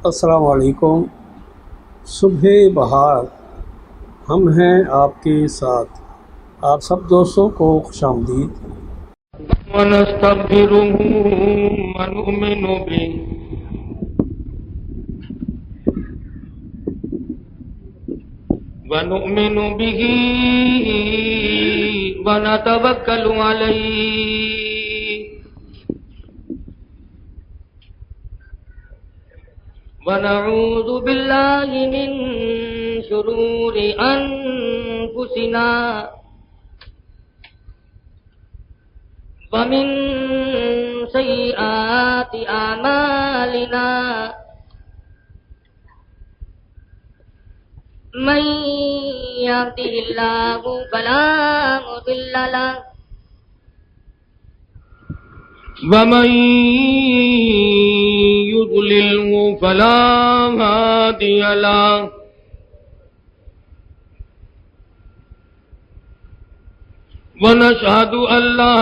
السلام علیکم۔ صبح بہار ہم ہیں آپ کے ساتھ، آپ سب دوستوں کو خوش آمدید۔ ونستغفره ونؤمن به ونتوكل عليه ونعوذ بالله من شرور أنفسنا ومن سيئات أعمالنا من يهده الله فلا مضل له ومن يضلله فلا هادي له ونشهد أن لا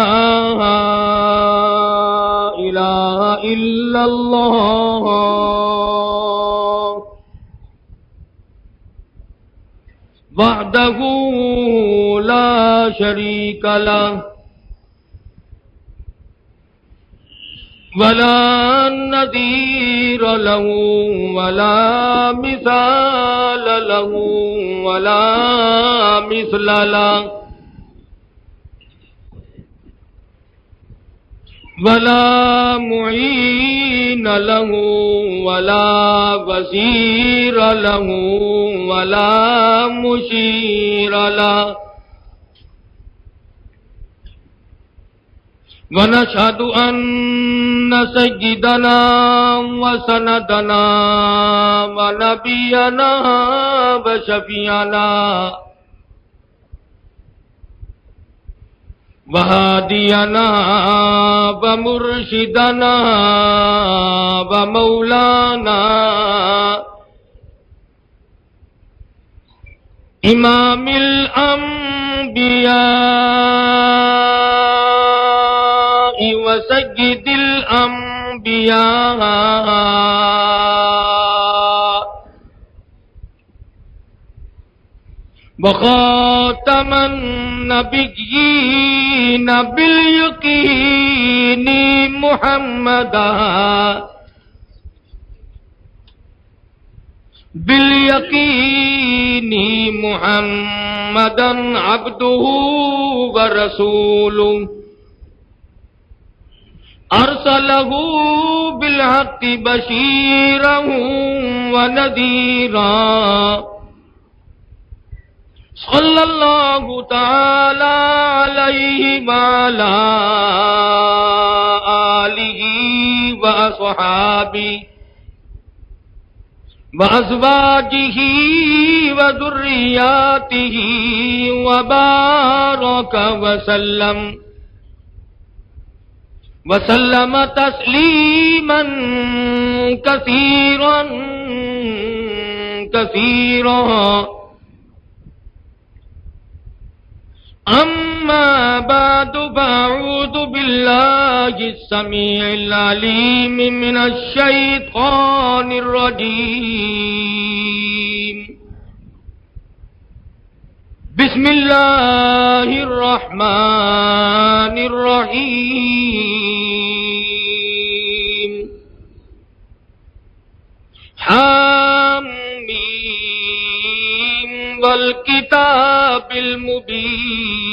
إله إلا الله وحده لا شريك له ولا نظير له ولا مثال له ولا مثل له ولا معين له ولا وزير له ولا مشير له ونشهد أن سيدنا وسندنا ونبينا وشفيعنا وهادينا ومرشدنا ومولانا إمام الأنبياء وسيد الأنبياء وخاتم النبيين باليقين محمدا باليقين محمدا عبده ورسوله أرسله بالحق بشيرا ونذيرا صلى الله تعالى عليه وعلى آله وأصحابه وأزواجه وذرياته وبارك وسلم تسليما كثيرا كثيرا أما بعد فأعوذ بالله السميع العليم من الشيطان الرجيم بسم الله الرحمن الرحيم حاميم والكتاب المبين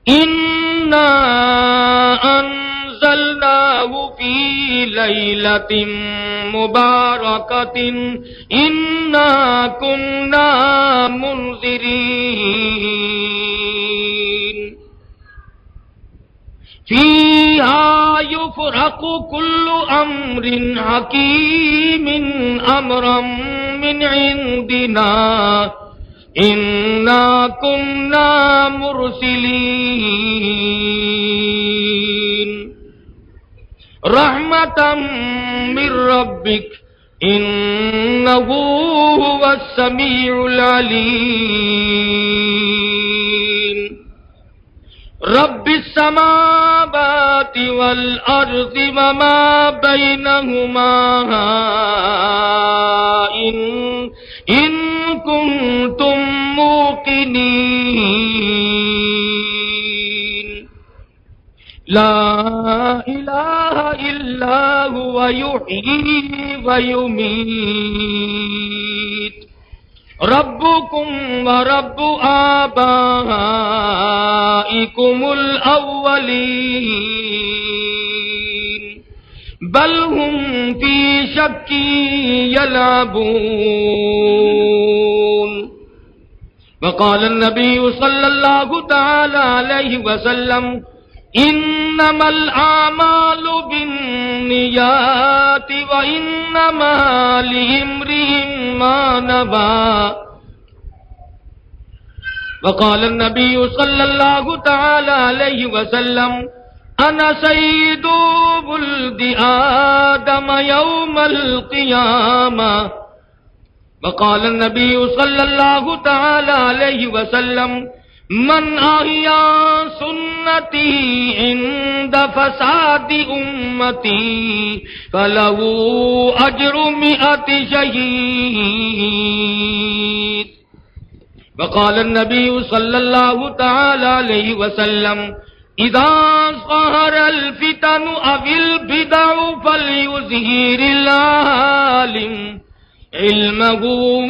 إنا أنزلناه في ليلة مباركة إنا كنا منذرين فيها يفرق كل أمر حكيم أمرا من عندنا إنا كنا مرسلين رحمة من ربك إنه هو السميع العليم رب السماوات السماوات والأرض وما بينهما إن كنتم موقنين لا إله إلا هو يحيي ويميت ربكم ورب آبائكم الأولين بل هم في شك يلعبون وقال النبي صلى الله تعالى عليه وسلم انما الاعمال بالنيات وانما لامرئ ما نوى وقال النبي صلى الله تعالى عليه وسلم انا سيد ولد آدم يوم القيامة وقال النبي صلى الله تعالى عليه وسلم من أحيا سنتي عند فساد أمتي فله أجر 100 شهيد وقال النبي صلى الله تعالى عليه وسلم إذا ظهر الفتن أو البدع فليظهر العالم علمه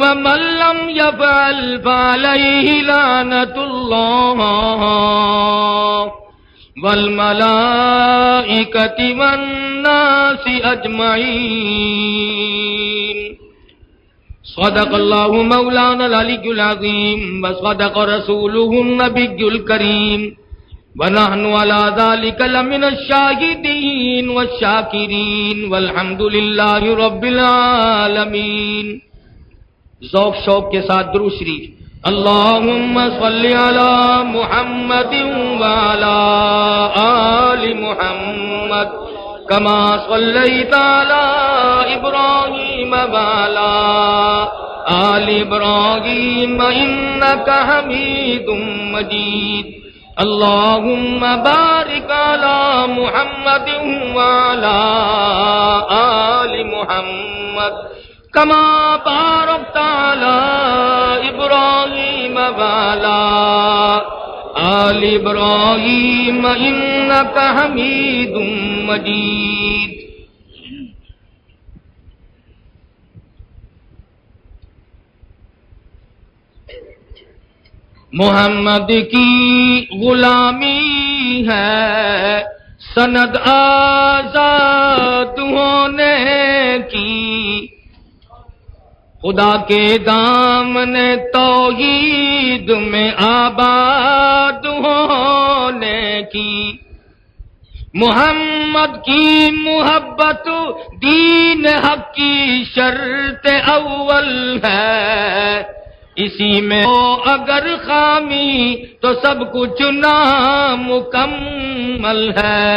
ومن لم يفعل فعليه لعنة الله والملائكة والناس أجمعين صدق الله مولانا العلي العظيم وصدق رسوله النبي الكريم ونحن على ذلك لمن الشاهدين والشاکرین والحمد للہ رب العالمین. ذوق شوق کے ساتھ درود شریف. اللہم صلی علی محمد وعلی آل محمد کما صلیت علی ابراہیم وعلی آل ابراہیم انک حمید مجید. اللهم بارك على محمد وعلى آل محمد كما باركت على إبراهيم وعلى آل إبراهيم إنك حميد مجيد. محمد کی غلامی ہے سند آزاد ہونے کی، خدا کے دامن توحید میں آباد ہونے کی. محمد کی محبت دین حق کی شرط اول ہے، اسی میں اگر خامی تو سب کچھ نامکمل ہے.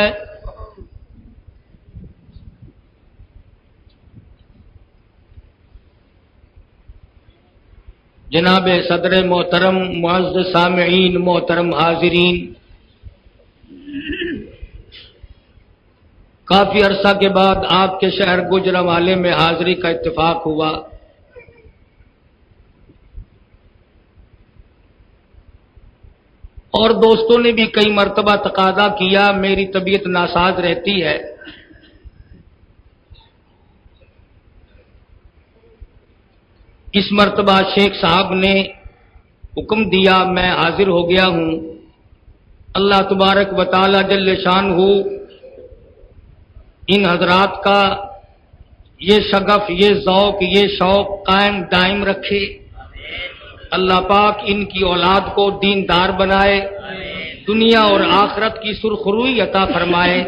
جناب صدر محترم، معزز سامعین، محترم حاضرین، کافی عرصہ کے بعد آپ کے شہر گوجرانوالے میں حاضری کا اتفاق ہوا. اور دوستوں نے بھی کئی مرتبہ تقاضا کیا، میری طبیعت ناساز رہتی ہے. اس مرتبہ شیخ صاحب نے حکم دیا، میں حاضر ہو گیا ہوں. اللہ تبارک و تعالی جل شانہ ان حضرات کا یہ شغف، یہ ذوق، یہ شوق قائم دائم رکھے. اللہ پاک ان کی اولاد کو دیندار بنائے، دنیا اور آخرت کی سرخروئی عطا فرمائے،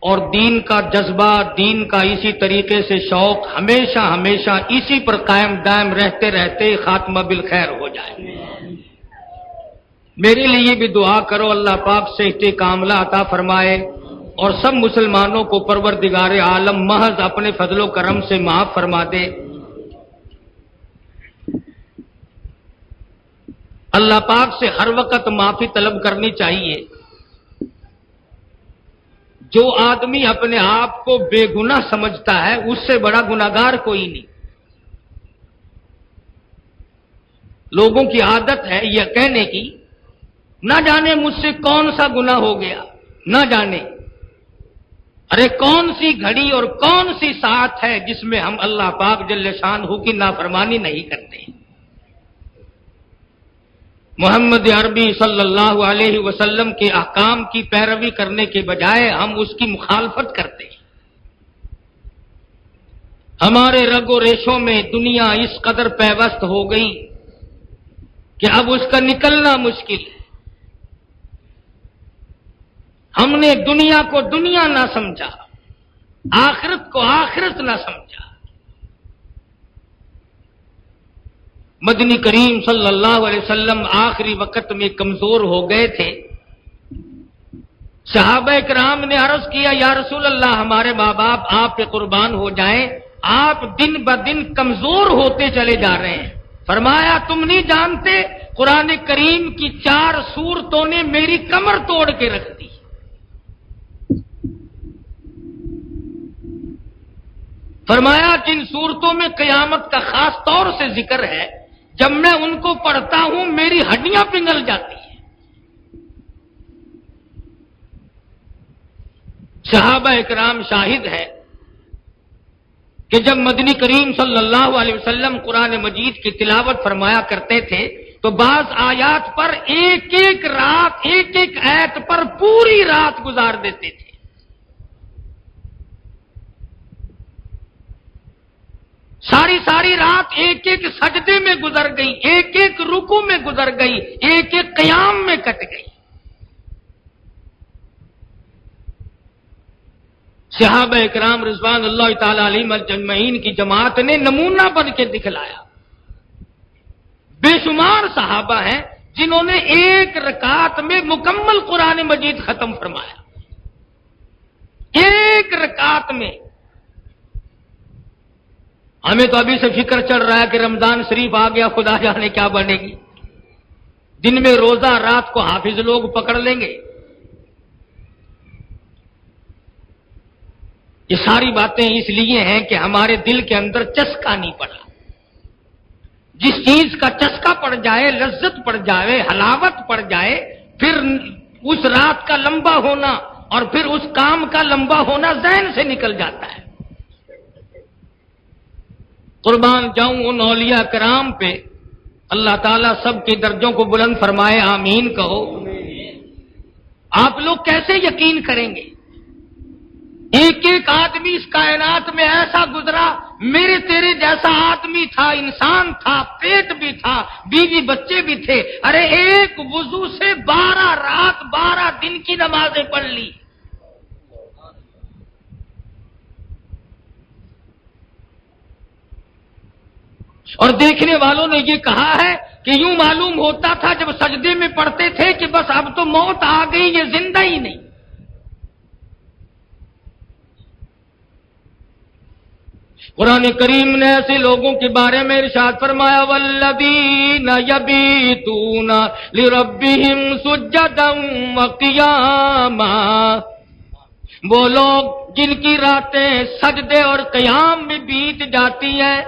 اور دین کا جذبہ، دین کا اسی طریقے سے شوق ہمیشہ ہمیشہ اسی پر قائم دائم رہتے رہتے خاتمہ بالخیر ہو جائے. میرے لیے بھی دعا کرو، اللہ پاک صحت کاملہ عطا فرمائے اور سب مسلمانوں کو پروردگار عالم محض اپنے فضل و کرم سے معاف فرما دے. اللہ پاک سے ہر وقت معافی طلب کرنی چاہیے. جو آدمی اپنے آپ کو بے گناہ سمجھتا ہے اس سے بڑا گناہگار کوئی نہیں۔ لوگوں کی عادت ہے یہ کہنے کی نہ جانے مجھ سے کون سا گناہ ہو گیا، نہ جانے ارے کون سی گھڑی اور کون سی ساعت ہے جس میں ہم اللہ پاک جل شانہ کی نافرمانی نہیں کرتے۔ محمد عربی صلی اللہ علیہ وسلم کے احکام کی پیروی کرنے کے بجائے ہم اس کی مخالفت کرتے ہیں۔ ہمارے رگ و ریشوں میں دنیا اس قدر پیوست ہو گئی کہ اب اس کا نکلنا مشکل ہے۔ ہم نے دنیا کو دنیا نہ سمجھا، آخرت کو آخرت نہ سمجھا۔ مدنی کریم صلی اللہ علیہ وسلم آخری وقت میں کمزور ہو گئے تھے۔ صحابہ کرام نے عرض کیا یا رسول اللہ ہمارے ماں باپ آپ پہ قربان ہو جائیں، آپ دن بدن کمزور ہوتے چلے جا رہے ہیں۔ فرمایا تم نہیں جانتے قرآن کریم کی 4 سورتوں نے میری کمر توڑ کے رکھ دی۔ فرمایا جن صورتوں میں قیامت کا خاص طور سے ذکر ہے جب میں ان کو پڑھتا ہوں میری ہڈیاں پنگل جاتی ہیں۔ صحابہ اکرام شاہد ہے کہ جب مدنی کریم صلی اللہ علیہ وسلم قرآن مجید کی تلاوت فرمایا کرتے تھے تو بعض آیات پر ایک ایک رات ایک ایک آیت پر پوری رات گزار دیتے تھے۔ ساری رات ایک ایک سجدے میں گزر گئی، ایک ایک رکوع میں گزر گئی، ایک ایک قیام میں کٹ گئی۔ صحابہ اکرام رضوان اللہ تعالی علیہم اجمعین کی جماعت نے نمونہ بن کے دکھلایا۔ بے شمار صحابہ ہیں جنہوں نے ایک رکعت میں مکمل قرآن مجید ختم فرمایا، ایک رکعت میں۔ ہمیں تو ابھی سے فکر چل رہا ہے کہ رمضان شریف آ گیا، خدا جانے کیا بنے گی۔ دن میں روزہ، رات کو حافظ لوگ پکڑ لیں گے۔ یہ ساری باتیں اس لیے ہیں کہ ہمارے دل کے اندر چسکا نہیں پڑا۔ جس چیز کا چسکا پڑ جائے، لذت پڑ جائے، حلاوت پڑ جائے، پھر اس رات کا لمبا ہونا اور پھر اس کام کا لمبا ہونا ذہن سے نکل جاتا ہے۔ قربان جاؤں ان اولیاء کرام پہ، اللہ تعالیٰ سب کے درجوں کو بلند فرمائے، آمین کہو۔ آپ لوگ کیسے یقین کریں گے؟ ایک ایک آدمی اس کائنات میں ایسا گزرا، میرے تیرے جیسا آدمی تھا، انسان تھا، پیٹ بھی تھا، بیوی بچے بھی تھے۔ ارے ایک وضو سے 12 رات 12 دن کی نمازیں پڑھ لی۔ اور دیکھنے والوں نے یہ کہا ہے کہ یوں معلوم ہوتا تھا جب سجدے میں پڑھتے تھے کہ بس اب تو موت آ گئی، یہ زندہ ہی نہیں۔ قرآن کریم نے ایسے لوگوں کے بارے میں ارشاد فرمایا والذین یبیتون لربہم سجدا وقیاما، وہ لوگ جن کی راتیں سجدے اور قیام میں بیت جاتی ہیں۔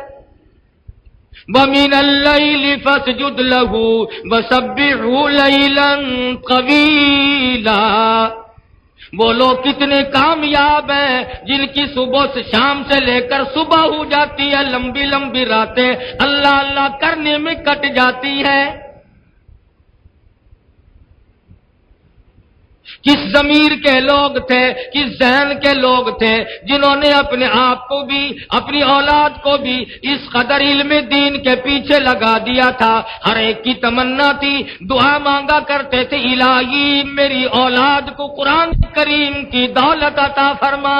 وَمِنَ اللَّيْلِ فَاسْجُدْ لَهُ وَسَبِّحْهُ لَيْلًا طَوِيلًا، وہ لوگ کتنے کامیاب ہیں جن کی صبح سے شام سے لے کر صبح ہو جاتی ہے، لمبی لمبی راتیں اللہ اللہ کرنے میں کٹ جاتی ہے۔ کس ضمیر کے لوگ تھے، کس ذہن کے لوگ تھے جنہوں نے اپنے آپ کو بھی اپنی اولاد کو بھی اس قدر علم دین کے پیچھے لگا دیا تھا۔ ہر ایک کی تمنا تھی، دعا مانگا کرتے تھے الہی میری اولاد کو قرآن کریم کی دولت عطا فرما۔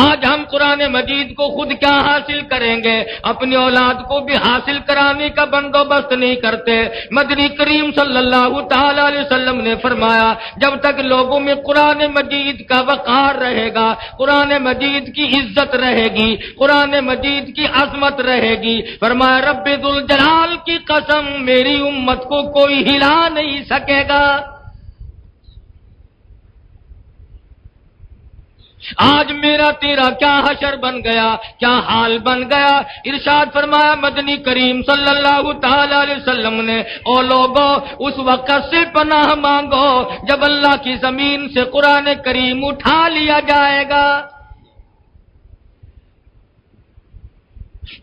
آج ہم قرآن مجید کو خود کیا حاصل کریں گے، اپنی اولاد کو بھی حاصل کرانے کا بندوبست نہیں کرتے۔ مدنی کریم صلی اللہ تعالی علیہ وسلم نے فرمایا جب تک لوگوں میں قرآن مجید کا وقار رہے گا، قرآن مجید کی عزت رہے گی، قرآن مجید کی عظمت رہے گی، فرمایا رب ذوالجلال کی قسم میری امت کو کوئی ہلا نہیں سکے گا۔ آج میرا تیرا کیا حشر بن گیا، کیا حال بن گیا۔ ارشاد فرمایا مدنی کریم صلی اللہ تعالی علیہ وسلم نے، او لوگو اس وقت سے پناہ مانگو جب اللہ کی زمین سے قرآن کریم اٹھا لیا جائے گا۔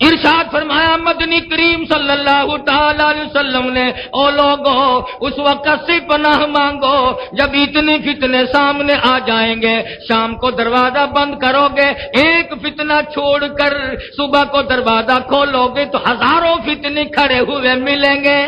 ارشاد فرمایا مدنی کریم صلی اللہ تعالی علیہ وسلم نے، او لوگو اس وقت سے پناہ مانگو جب اتنے فتنے سامنے آ جائیں گے، شام کو دروازہ بند کرو گے، ایک فتنہ چھوڑ کر صبح کو دروازہ کھولو گے تو ہزاروں فتنے کھڑے ہوئے ملیں گے۔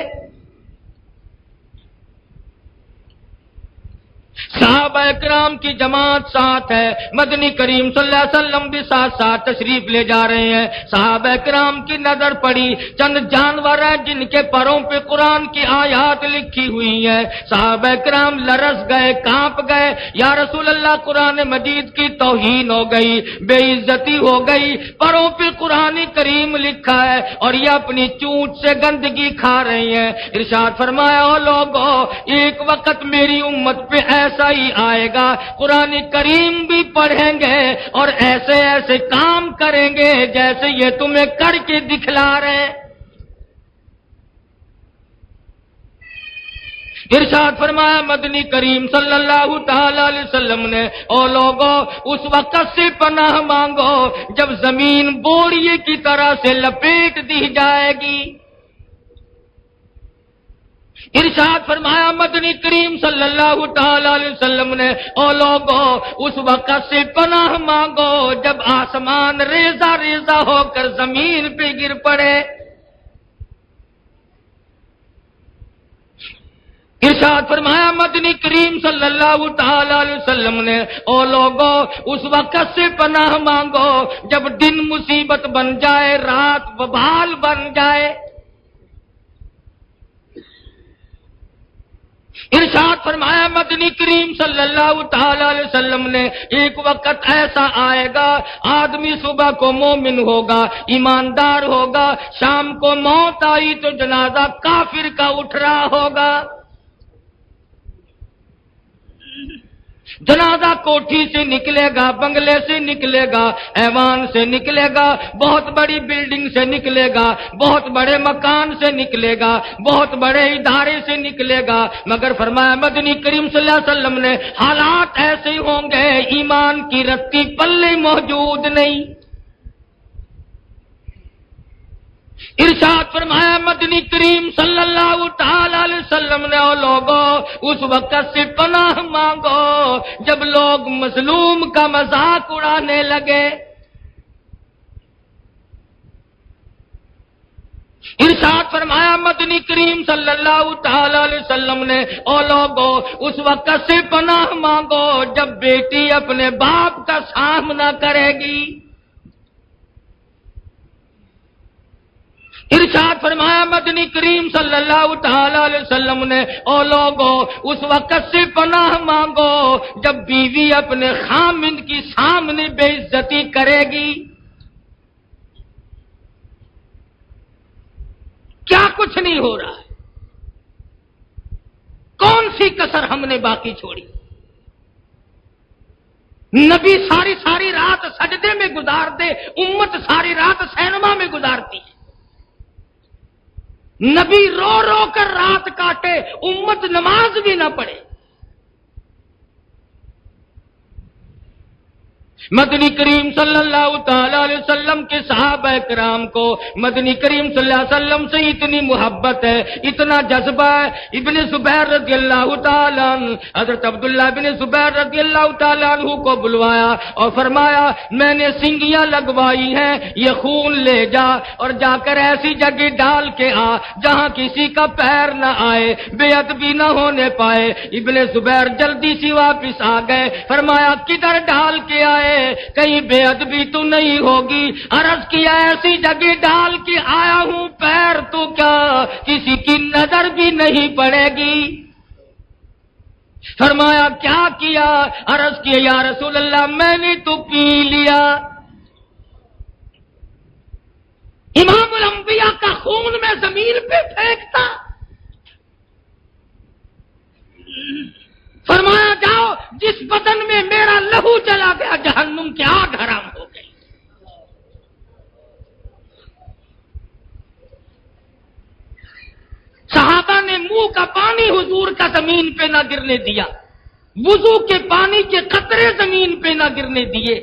صحابہ اکرام کی جماعت ساتھ ہے، مدنی کریم صلی اللہ علیہ وسلم بھی ساتھ ساتھ تشریف لے جا رہے ہیں۔ صحابہ اکرام کی نظر پڑی چند جانور ہیں جن کے پروں پہ قرآن کی آیات لکھی ہوئی ہیں۔ صحابہ اکرام لرز گئے، کانپ گئے، یا رسول اللہ قرآن مجید کی توہین ہو گئی، بے عزتی ہو گئی، پروں پہ قرآن کریم لکھا ہے اور یہ اپنی چونچ سے گندگی کھا رہی ہیں۔ ارشاد فرمایا او لوگو ایک وقت میری امت پہ ایسا ہی آئے گا، قرآن کریم بھی پڑھیں گے اور ایسے ایسے کام کریں گے جیسے یہ تمہیں کر کے دکھلا رہے ہیں۔ ارشاد فرمایا مدنی کریم صلی اللہ تعالی علیہ وسلم نے، او لوگو اس وقت سے پناہ مانگو جب زمین بوریے کی طرح سے لپیٹ دی جائے گی۔ ارشاد فرمایا مدنی کریم صلی اللہ تعالی علیہ وسلم نے، او لوگو اس وقت سے پناہ مانگو جب آسمان ریزہ ریزہ ہو کر زمین پہ گر پڑے۔ ارشاد فرمایا مدنی کریم صلی اللہ تعالی علیہ وسلم نے، او لوگو اس وقت سے پناہ مانگو جب دن مصیبت بن جائے، رات وبال بن جائے۔ ارشاد فرمایا مدنی کریم صلی اللہ تعالی علیہ وسلم نے، ایک وقت ایسا آئے گا آدمی صبح کو مومن ہوگا، ایماندار ہوگا، شام کو موت آئی تو جنازہ کافر کا اٹھ رہا ہوگا۔ جنازہ کوٹھی سے نکلے گا، بنگلے سے نکلے گا، ایوان سے نکلے گا، بہت بڑی بلڈنگ سے نکلے گا، بہت بڑے مکان سے نکلے گا، بہت بڑے ادارے سے نکلے گا، مگر فرمایا مدنی کریم صلی اللہ علیہ وسلم نے حالات ایسے ہوں گے ایمان کی رتی پلے موجود نہیں۔ ارشاد فرمایا مدنی کریم صلی اللہ تعالی علیہ وسلم نے، او لوگو اس وقت سے پناہ مانگو جب لوگ مظلوم کا مذاق اڑانے لگے۔ ارشاد فرمایا مدنی کریم صلی اللہ تعالی علیہ وسلم نے، او لوگو اس وقت سے پناہ مانگو جب بیٹی اپنے باپ کا سامنا کرے گی۔ ارشاد فرمایا مدنی کریم صلی اللہ تعالی علیہ وسلم نے، او لوگو اس وقت سے پناہ مانگو جب بیوی اپنے خامند کی سامنے بے عزتی کرے گی۔ کیا کچھ نہیں ہو رہا ہے، کون سی کسر ہم نے باقی چھوڑی؟ نبی ساری ساری رات سجدے میں گزار دے، امت ساری رات سینما میں گزارتی ہے۔ نبی رو رو کر رات کاٹے، امت نماز بھی نہ پڑھے۔ مدنی کریم صلی اللہ تعالی علیہ وسلم کے صحابہ کرام کو مدنی کریم صلی اللہ علیہ وسلم سے اتنی محبت ہے، اتنا جذبہ ہے۔ ابن زبیر رضی اللہ تعالیٰ عنہ، حضرت عبداللہ بن زبیر رضی اللہ تعالیٰ عنہ کو بلوایا اور فرمایا میں نے سنگیاں لگوائی ہیں، یہ خون لے جا اور جا کر ایسی جگہ ڈال کے آ جہاں کسی کا پیر نہ آئے، بے ادبی نہ ہونے پائے۔ ابن زبیر جلدی سی واپس آ گئے، فرمایا کدھر ڈال کے آئے؟ ہے کہیں بے ادبی تو نہیں ہوگی. عرض کیا ایسی جگہ ڈال کے آیا ہوں پیر تو کیا کسی کی نظر بھی نہیں پڑے گی. فرمایا کیا کیا؟ عرض کیا یا رسول اللہ میں نے تو پی لیا. امام الانبیاء کا خون میں زمین پہ پھینکتا. فرمایا جاؤ جس بدن میں میرا لہو چلا گیا جہنم کی آگ حرام ہو گئی. صحابہ نے منہ کا پانی حضور کا زمین پہ نہ گرنے دیا، وضو کے پانی کے قطرے زمین پہ نہ گرنے دیے،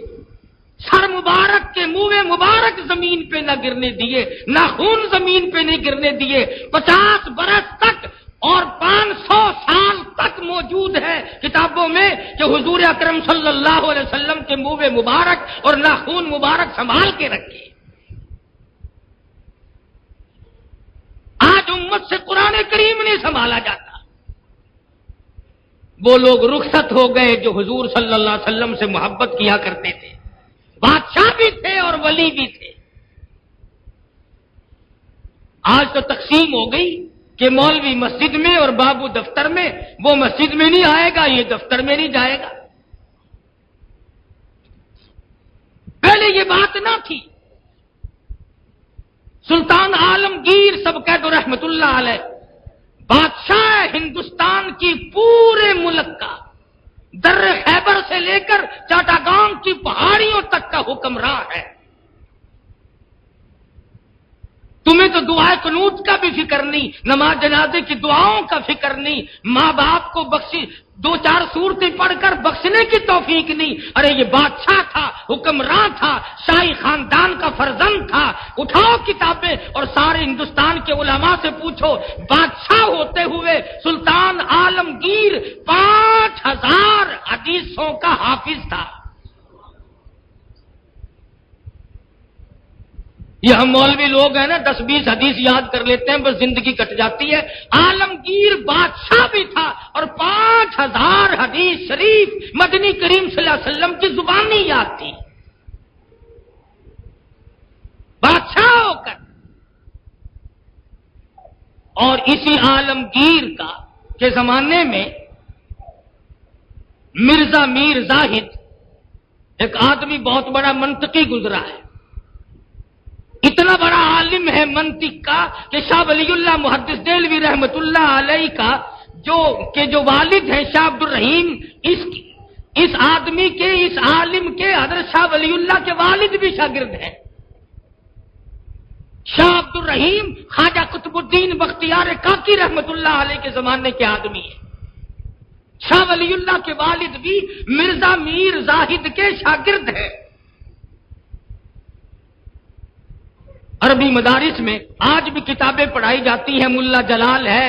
سر مبارک کے منہ مبارک زمین پہ نہ گرنے دیے، ناخن زمین پہ نہیں گرنے دیے. 50 برس تک اور 500 سال تک موجود ہے کتابوں میں کہ حضور اکرم صلی اللہ علیہ وسلم کے منہ مبارک اور ناخن مبارک سنبھال کے رکھے. آج امت سے قرآن کریم نہیں سنبھالا جاتا. وہ لوگ رخصت ہو گئے جو حضور صلی اللہ علیہ وسلم سے محبت کیا کرتے تھے، بادشاہ بھی تھے اور ولی بھی تھے. آج تو تقسیم ہو گئی کہ مولوی مسجد میں اور بابو دفتر میں. وہ مسجد میں نہیں آئے گا، یہ دفتر میں نہیں جائے گا. پہلے یہ بات نہ تھی. سلطان عالمگیر سب کہہ دو رحمت اللہ علیہ، بادشاہ ہندوستان کی پورے ملک کا، در خیبر سے لے کر چاٹاگانگ کی پہاڑیوں تک کا حکمراں ہے. تمہیں تو دعائے قنوت کا بھی فکر نہیں، نماز جنازے کی دعاؤں کا فکر نہیں، ماں باپ کو بخشی 2-4 سورتیں پڑھ کر بخشنے کی توفیق نہیں. ارے یہ بادشاہ تھا، حکمراں تھا، شاہی خاندان کا فرزند تھا. اٹھاؤ کتابیں اور سارے ہندوستان کے علماء سے پوچھو، بادشاہ ہوتے ہوئے سلطان عالمگیر 5000 حدیثوں کا حافظ تھا. یہ ہم مولوی لوگ ہیں نا 10-20 حدیث یاد کر لیتے ہیں بس زندگی کٹ جاتی ہے. عالمگیر بادشاہ بھی تھا اور 5000 حدیث شریف مدنی کریم صلی اللہ علیہ وسلم کی زبانی یاد تھی. بادشاہ ہو کر. اور اسی عالمگیر کا کے زمانے میں مرزا میر زاہد ایک آدمی بہت بڑا منطقی گزرا ہے. اتنا بڑا عالم ہے منطق کا کہ شاہ ولی اللہ محدث دہلوی رحمت اللہ علیہ کا جو والد ہیں شاہ عبد الرحیم، اس آدمی کے، اس عالم کے، حضرت شاہ ولی اللہ کے والد بھی شاگرد ہیں. شاہ عبد الرحیم خواجہ قطب الدین بختیار کاکی رحمت اللہ علیہ کے زمانے کے آدمی ہیں. شاہ ولی اللہ کے والد بھی مرزا میر زاہد کے شاگرد ہیں. عربی مدارس میں آج بھی کتابیں پڑھائی جاتی ہیں. ملا جلال ہے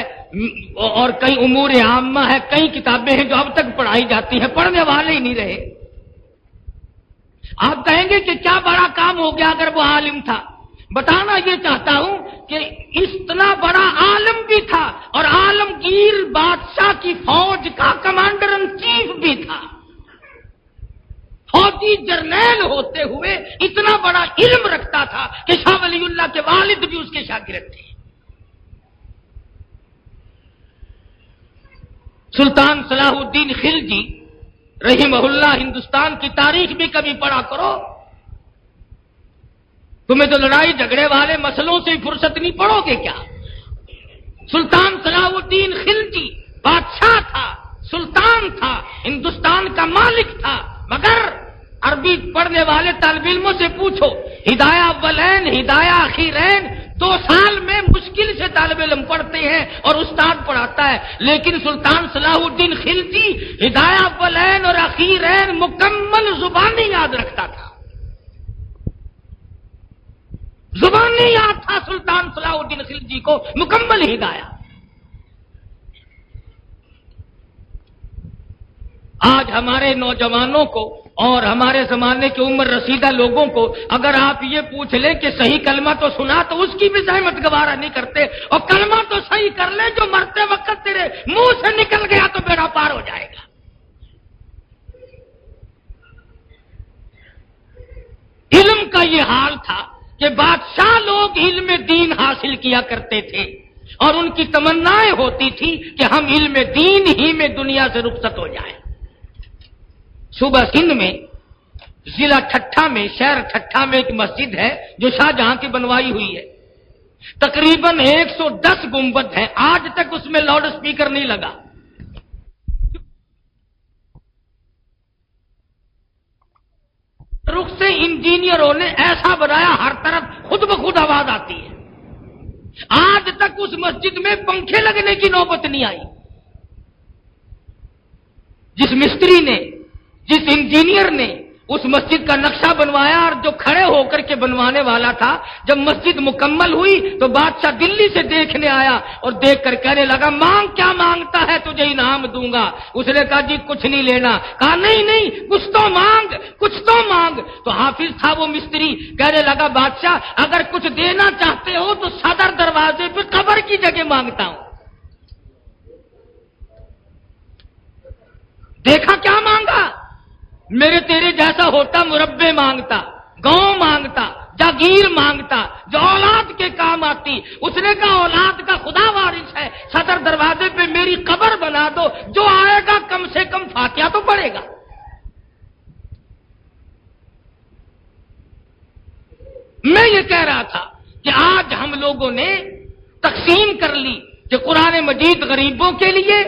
اور کئی امور عامہ ہے، کئی کتابیں ہیں جو اب تک پڑھائی جاتی ہیں، پڑھنے والے ہی نہیں رہے. آپ کہیں گے کہ کیا بڑا کام ہو گیا اگر وہ عالم تھا. بتانا یہ چاہتا ہوں کہ اتنا بڑا عالم بھی تھا اور عالمگیر بادشاہ کی فوج کا کمانڈر ان چیف بھی تھا. فوجی جرنیل ہوتے ہوئے اتنا بڑا علم رکھتا تھا کہ شاہ ولی اللہ کے والد بھی اس کے شاگرد تھے. سلطان صلاح الدین خلجی رحمہ اللہ ہندوستان کی تاریخ بھی کبھی پڑھا کرو. تمہیں تو لڑائی جھگڑے والے مسئلوں سے فرصت نہیں، پڑھو گے کیا؟ سلطان صلاح الدین خلجی بادشاہ تھا، سلطان تھا، ہندوستان کا مالک تھا. مگر عربی پڑھنے والے طالب علموں سے پوچھو، ہدایہ اولین ہدایہ اخیرین 2 سال میں مشکل سے طالب علم پڑھتے ہیں اور استاد پڑھاتا ہے. لیکن سلطان صلاح الدین خلجی ہدایہ اولین اور اخیرین مکمل زبانی یاد رکھتا تھا. زبانی یاد تھا سلطان صلاح الدین خلجی کو، مکمل ہدایہ. آج ہمارے نوجوانوں کو اور ہمارے زمانے کے عمر رسیدہ لوگوں کو اگر آپ یہ پوچھ لیں کہ صحیح کلمہ تو سنا تو اس کی بھی زحمت گوارا نہیں کرتے. اور کلمہ تو صحیح کر لیں جو مرتے وقت تیرے منہ سے نکل گیا تو بیڑا پار ہو جائے گا. کہ بادشاہ لوگ علم دین حاصل کیا کرتے تھے اور ان کی تمنائیں ہوتی تھی کہ ہم علم دین ہی میں دنیا سے رخصت ہو جائیں۔ صوبہ سندھ میں ضلع ٹھٹھا میں شہر ٹھٹھا میں ایک مسجد ہے جو شاہجہاں کی بنوائی ہوئی ہے، تقریباً 110 گنبد ہے، آج تک اس میں لاؤڈ اسپیکر نہیں لگا۔ رخ سے انجینئروں نے ایسا بنایا ہر طرف خود بخود آواز آتی ہے، آج تک اس مسجد میں پنکھے لگنے کی نوبت نہیں آئی۔ جس مستری نے، جس انجینئر نے اس مسجد کا نقشہ بنوایا اور جو کھڑے ہو کر کے بنوانے والا تھا، جب مسجد مکمل ہوئی تو بادشاہ دلی سے دیکھنے آیا اور دیکھ کر کہنے لگا مانگ کیا مانگتا ہے، تجھے انعام دوں گا۔ اس نے کہا جی کچھ نہیں لینا۔ کہا نہیں نہیں کچھ تو مانگ، کچھ تو مانگ۔ تو حافظ تھا وہ مستری، کہنے لگا بادشاہ اگر کچھ دینا چاہتے ہو تو صدر دروازے پہ قبر کی جگہ مانگتا ہوں۔ دیکھا کیا مانگا؟ میرے تیرے جیسا ہوتا مربے مانگتا، گاؤں مانگتا، جاگیر مانگتا جو اولاد کے کام آتی۔ اس نے کہا اولاد کا خدا وارث ہے، صدر دروازے پہ میری قبر بنا دو، جو آئے گا کم سے کم فاتحہ تو پڑھے گا۔ میں یہ کہہ رہا تھا کہ آج ہم لوگوں نے تقسیم کر لی کہ قرآن مجید غریبوں کے لیے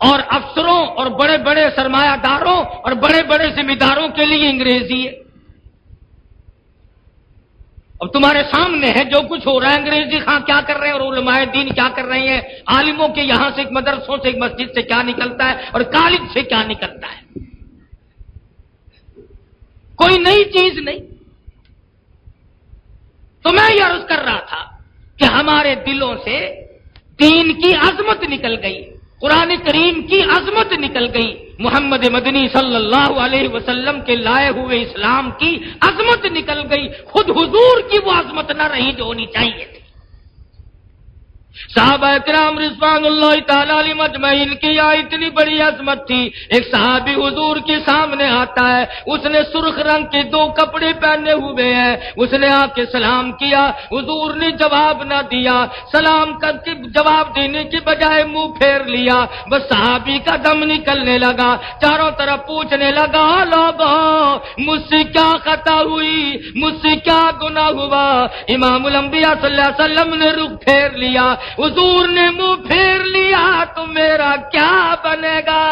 اور افسروں اور بڑے بڑے سرمایہ داروں اور بڑے بڑے ذمہ داروں کے لیے انگریزی ہے۔ اب تمہارے سامنے ہے جو کچھ ہو رہا ہے، انگریزی خاں کیا کر رہے ہیں اور علماء دین کیا کر رہے ہیں، عالموں کے یہاں سے ایک مدرسوں سے ایک مسجد سے کیا نکلتا ہے اور کالج سے کیا نکلتا ہے، کوئی نئی چیز نہیں۔ تو میں یہ عرض کر رہا تھا کہ ہمارے دلوں سے دین کی عظمت نکل گئی، قرآن کریم کی عظمت نکل گئی، محمد مدنی صلی اللہ علیہ وسلم کے لائے ہوئے اسلام کی عظمت نکل گئی، خود حضور کی وہ عظمت نہ رہی جو ہونی چاہیے تھی۔ صحابہ کرام رضوان اللہ تعالی علیہم اجمعین کی یہ اتنی بڑی عظمت تھی، ایک صحابی حضور کے سامنے آتا ہے، اس نے سرخ رنگ کے 2 کپڑے پہنے ہوئے ہیں، اس نے آ کے سلام کیا، حضور نے جواب نہ دیا، سلام کر کے جواب دینے کے بجائے منہ پھیر لیا، بس صحابی کا دم نکلنے لگا، چاروں طرف پوچھنے لگا لوگوں مجھ سے کیا خطا ہوئی، مجھ سے کیا گناہ ہوا؟ امام الانبیاء صلی اللہ علیہ وسلم نے رخ پھیر لیا، حضور نے منہ پھیر لیا تو میرا کیا بنے گا؟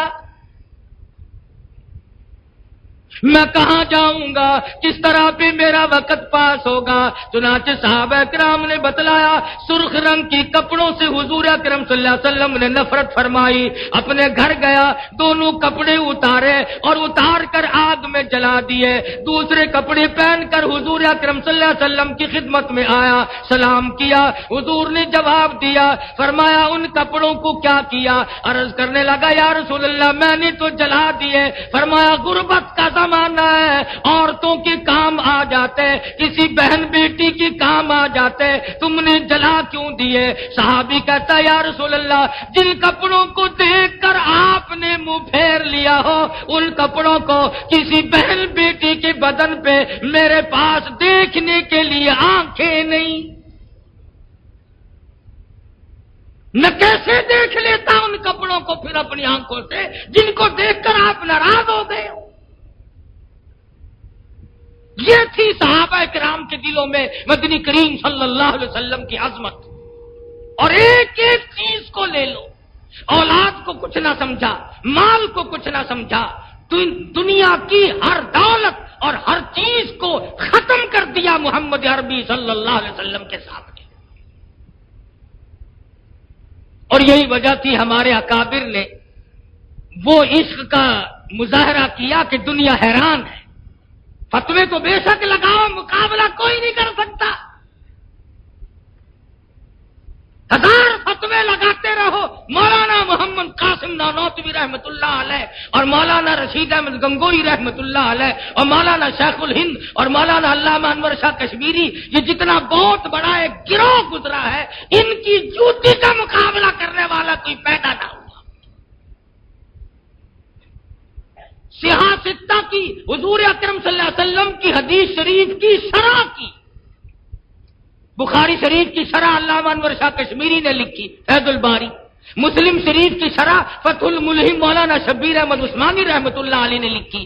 میں کہاں جاؤں گا؟ کس طرح پہ میرا وقت پاس ہوگا؟ چنانچہ صحابہ کرام نے بتلایا، سرخ رنگ کی کپڑوں سے حضور اکرم صلی اللہ علیہ وسلم نے نفرت فرمائی، اپنے گھر گیا، دونوں کپڑے اتارے اور اتار کر آگ میں جلا دیے، دوسرے کپڑے پہن کر حضور اکرم صلی اللہ علیہ وسلم کی خدمت میں آیا، سلام کیا، حضور نے جواب دیا، فرمایا ان کپڑوں کو کیا کیا؟ عرض کرنے لگا یا رسول اللہ میں نے تو جلا دیے۔ فرمایا غربت کا زمانہ ہے، عورتوں کے کام آ جاتے، کسی بہن بیٹی کے کام آ جاتے، تم نے جلا کیوں دیے؟ صحابی کہتا یا رسول اللہ جن کپڑوں کو دیکھ کر آپ نے منہ پھیر لیا ہو ان کپڑوں کو کسی بہن بیٹی کے بدن پہ میرے پاس دیکھنے کے لیے آنکھیں نہیں، میں کیسے دیکھ لیتا ان کپڑوں کو پھر اپنی آنکھوں سے جن کو دیکھ کر آپ ناراض ہو گئے ہو؟ یہ تھی صحابہ کرام کے دلوں میں مدنی کریم صلی اللہ علیہ وسلم کی عظمت۔ اور ایک ایک چیز کو لے لو، اولاد کو کچھ نہ سمجھا، مال کو کچھ نہ سمجھا، دنیا کی ہر دولت اور ہر چیز کو ختم کر دیا محمد عربی صلی اللہ علیہ وسلم کے سامنے۔ اور یہی وجہ تھی ہمارے اکابر نے وہ عشق کا مظاہرہ کیا کہ دنیا حیران ہے، فتوے تو بے شک لگاؤ، مقابلہ کوئی نہیں کر سکتا، 1000 فتوے لگاتے رہو، مولانا محمد قاسم نانوتوی رحمت اللہ علیہ اور مولانا رشید احمد گنگوئی رحمت اللہ علیہ اور مولانا شیخ الہند اور مولانا علامہ انور شاہ کشمیری، یہ جتنا بہت بڑا ایک گروہ گزرا ہے، ان کی جوتی کا مقابلہ کرنے والا کوئی پیدا نہ ہوا۔ صحاح ستہ کی حضور اکرم صلی اللہ علیہ وسلم کی حدیث شریف کی شرح کی، بخاری شریف کی شرح علامہ انور شاہ کشمیری نے لکھی فیض الباری، مسلم شریف کی شرح فتح الملہم مولانا شبیر احمد عثمانی رحمۃ اللہ علیہ نے لکھی،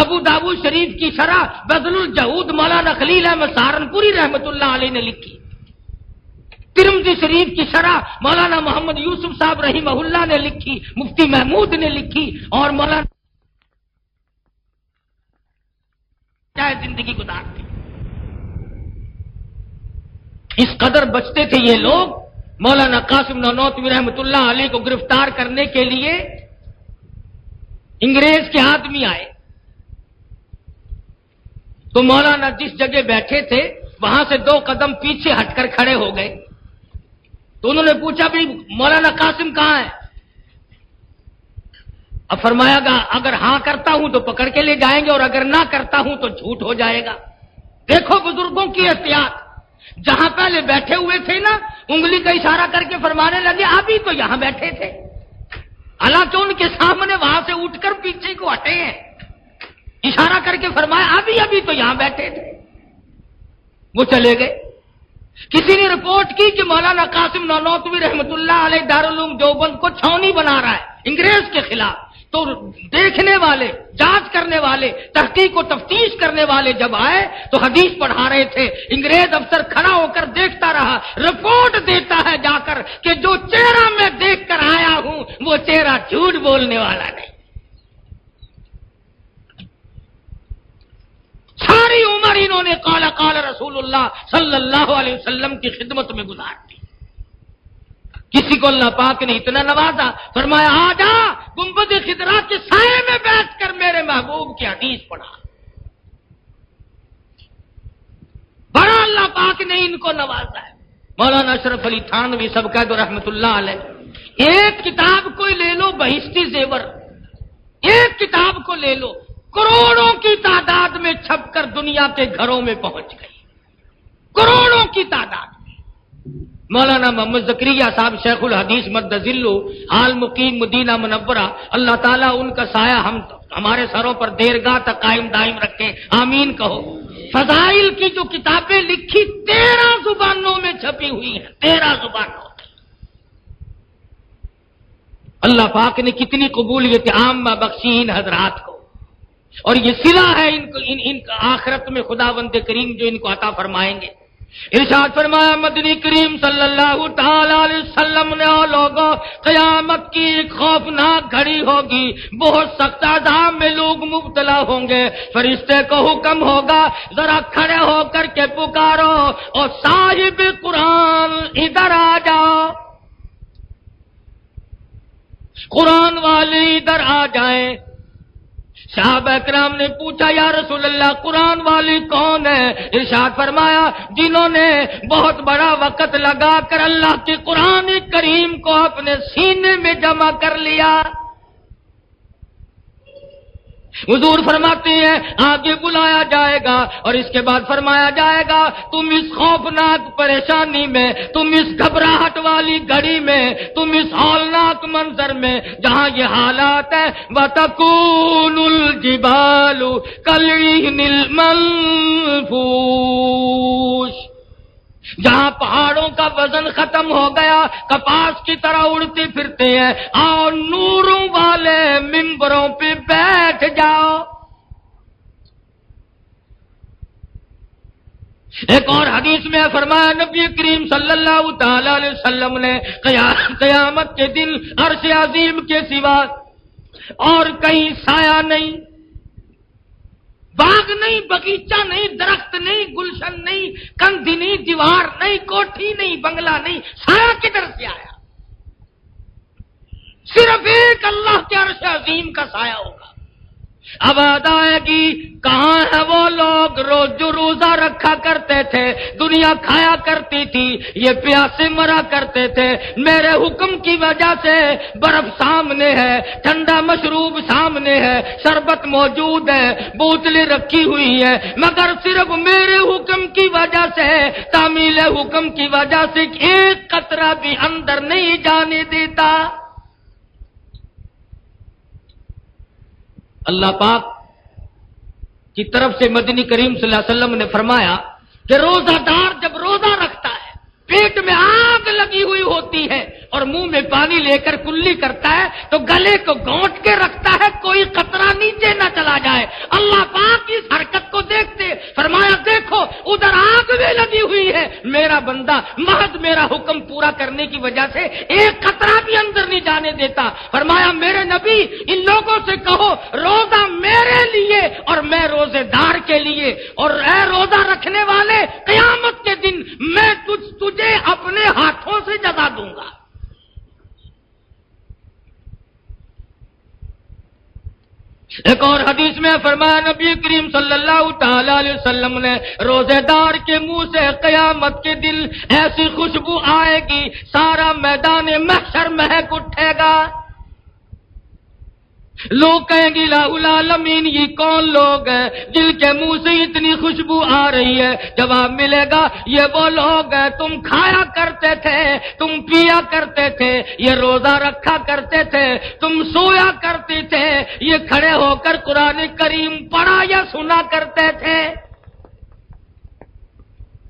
ابو داود شریف کی شرح بذل الجہود مولانا خلیل احمد سہارنپوری رحمۃ اللہ علیہ نے لکھی، ترمذی شریف کی شرح مولانا محمد یوسف صاحب رحمہ اللہ نے لکھی، مفتی محمود نے لکھی، اور مولانا چاہے زندگی گزارتے، اس قدر بچتے تھے یہ لوگ۔ مولانا قاسم نانوتوی رحمۃ اللہ علیہ کو گرفتار کرنے کے لیے انگریز کے آدمی آئے تو مولانا جس جگہ بیٹھے تھے وہاں سے 2 قدم پیچھے ہٹ کر کھڑے ہو گئے، تو انہوں نے پوچھا بھی مولانا قاسم کہاں ہے؟ اب فرمایا گا اگر ہاں کرتا ہوں تو پکڑ کے لے جائیں گے اور اگر نہ کرتا ہوں تو جھوٹ ہو جائے گا۔ دیکھو بزرگوں کی احتیاط، جہاں پہلے بیٹھے ہوئے تھے نا انگلی کا اشارہ کر کے فرمانے لگے ابھی تو یہاں بیٹھے تھے، حالانکہ ان کے سامنے وہاں سے اٹھ کر پیچھے کو ہٹے ہیں، اشارہ کر کے فرمایا ابھی تو یہاں بیٹھے تھے، وہ چلے گئے۔ کسی نے رپورٹ کی کہ مولانا قاسم نانوتوی رحمۃ اللہ علیہ دارالعلوم دیوبند کو چھاونی بنا رہا ہے انگریز کے خلاف، تو دیکھنے والے، جانچ کرنے والے، تحقیق و تفتیش کرنے والے جب آئے تو حدیث پڑھا رہے تھے، انگریز افسر کھڑا ہو کر دیکھتا رہا، رپورٹ دیتا ہے جا کر کہ جو چہرہ میں دیکھ کر آیا ہوں وہ چہرہ جھوٹ بولنے والا نہیں۔ ساری عمر انہوں نے قال قال رسول اللہ صلی اللہ علیہ وسلم کی خدمت میں گزار دی۔ کسی کو اللہ پاک نے اتنا نوازا، فرمایا آ جا گنبد خضرا کے سائے میں بیٹھ کر میرے محبوب کی حدیث پڑھا۔ بڑا اللہ پاک نے ان کو نوازا ہے۔ مولانا اشرف علی تھانوی سب کہہ دو رحمت اللہ علیہ، ایک کتاب کوئی لے لو بہشتی زیور، ایک کتاب کو لے لو، کروڑوں کی تعداد میں چھپ کر دنیا کے گھروں میں پہنچ گئی، کروڑوں کی تعداد میں۔ مولانا محمد زکریا صاحب شیخ الحدیث مدذلو حال مقیم مدینہ منورہ، اللہ تعالیٰ ان کا سایہ ہمارے سروں پر دیر گاہ تک قائم دائم رکھے، آمین کہو۔ فضائل کی جو کتابیں لکھی 13 زبانوں میں چھپی ہوئی ہیں، 13 زبانوں میں۔ اللہ پاک نے کتنی قبولیت عامہ بخشی ان حضرات کو، اور یہ صلہ ہے ان کا آخرت میں خداوند کریم جو ان کو عطا فرمائیں گے۔ ارشاد فرمایا مدنی کریم صلی اللہ تعالی علیہ وسلم نے، او لوگوں قیامت کی ایک خوفناک گھڑی ہوگی، بہت سخت عذاب میں لوگ مبتلا ہوں گے، فرشتے کو حکم ہوگا ذرا کھڑے ہو کر کے پکارو اور صاحب قرآن ادھر آ جاؤ، قرآن والے ادھر آ جائیں۔ صحابہ اکرام نے پوچھا یا رسول اللہ قرآن والی کون ہے؟ ارشاد فرمایا جنہوں نے بہت بڑا وقت لگا کر اللہ کے قرآن کریم کو اپنے سینے میں جمع کر لیا۔ حضور فرماتے ہیں آگے بلایا جائے گا اور اس کے بعد فرمایا جائے گا تم اس خوفناک پریشانی میں، تم اس گھبراہٹ والی گھڑی میں، تم اس ہولناک منظر میں جہاں یہ حالات ہے، وَتَكُونُ الْجِبَالُ كَالْعِهْنِ الْمَنْفُوشِ، جہاں پہاڑوں کا وزن ختم ہو گیا، کپاس کی طرح اڑتے پھرتے ہیں، آؤ نوروں والے ممبروں پہ بیٹھ جاؤ۔ ایک اور حدیث میں فرمایا نبی کریم صلی اللہ تعالی علیہ وسلم نے قیامت کے دن عرش عظیم کے سوا اور کہیں سایہ نہیں، باغ نہیں، باغیچہ نہیں، درخت نہیں، گلشن نہیں، کندھی نہیں، دیوار نہیں، کوٹھی نہیں، بنگلہ نہیں، سایہ کدھر سے آیا؟ صرف ایک اللہ کے عرش عظیم کا سایہ ہوگا۔ اب یاد آئے گی کہاں ہے وہ لوگ جو روزہ رکھا کرتے تھے، دنیا کھایا کرتی تھی، یہ پیاسے مرا کرتے تھے، میرے حکم کی وجہ سے برف سامنے ہے، ٹھنڈا مشروب سامنے ہے، شربت موجود ہے، بوتلیں رکھی ہوئی ہے، مگر صرف میرے حکم کی وجہ سے، تعمیل حکم کی وجہ سے ایک قطرہ بھی اندر نہیں جانے دیتا۔ اللہ پاک کی طرف سے مدنی کریم صلی اللہ علیہ وسلم نے فرمایا کہ روزہ دار جب روزہ رکھتا ہے، پیٹ میں آگ لگی ہوئی ہوتی ہے اور منہ میں پانی لے کر کلی کرتا ہے تو گلے کو گھونٹ کے رکھتا ہے کوئی قطرہ نیچے نہ چلا جائے۔ اللہ پاک اس حرکت کو دیکھتے فرمایا دیکھو ادھر آگ بھی لگی ہوئی ہے، میرا بندہ محض میرا حکم پورا کرنے کی وجہ سے ایک قطرہ بھی اندر نہیں جانے دیتا۔ فرمایا میرے نبی ان لوگوں سے کہو روزہ میرے لیے اور میں روزے دار کے لیے، اور اے روزہ رکھنے والے قیامت کے دن میں تجھے اپنے ہاتھوں سے جزا دوں گا۔ ایک اور حدیث میں فرمایا نبی کریم صلی اللہ تعالی علیہ وسلم نے روزے دار کے منہ سے قیامت کے دن ایسی خوشبو آئے گی سارا میدان محشر مہک اٹھے گا۔ لوگ کہیں گے الہ العالمین یہ کون لوگ ہیں جن کے منہ سے اتنی خوشبو آ رہی ہے؟ جواب ملے گا یہ وہ لوگ ہیں تم کھایا کرتے تھے، تم پیا کرتے تھے، یہ روزہ رکھا کرتے تھے، تم سویا کرتے تھے، یہ کھڑے ہو کر قرآن کریم پڑھا یا سنا کرتے تھے۔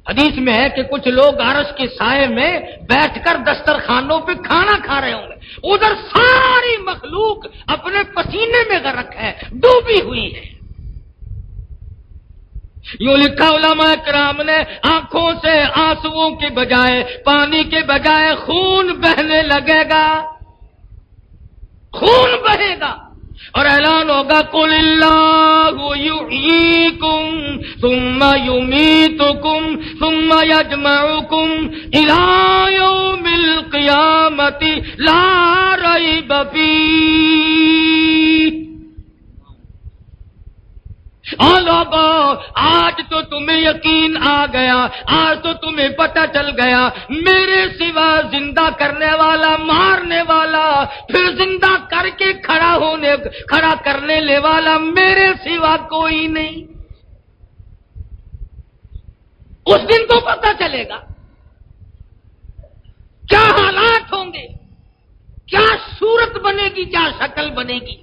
حدیث میں ہے کہ کچھ لوگ عرش کے سائے میں بیٹھ کر دسترخوانوں پہ کھانا کھا رہے ہوں گے، ادھر ساری مخلوق اپنے پسینے میں غرق ہے، ڈوبی ہوئی ہے۔ یوں لکھا علماء کرام نے آنکھوں سے آنسوؤں کے بجائے پانی کے بجائے خون بہنے لگے گا، خون بہے گا اور اعلان ہوگا قل اللہ یحییکم ثم یمیتکم ثم یجمعکم الی یوم القیامۃ لا ریب فیہ۔ اور لوگوں آج تو تمہیں یقین آ گیا، آج تو تمہیں پتہ چل گیا میرے سوا زندہ کرنے والا، مارنے والا، پھر زندہ کر کے کھڑا کرنے لے والا میرے سوا کوئی نہیں۔ اس دن تو پتہ چلے گا کیا حالات ہوں گے، کیا صورت بنے گی، کیا شکل بنے گی۔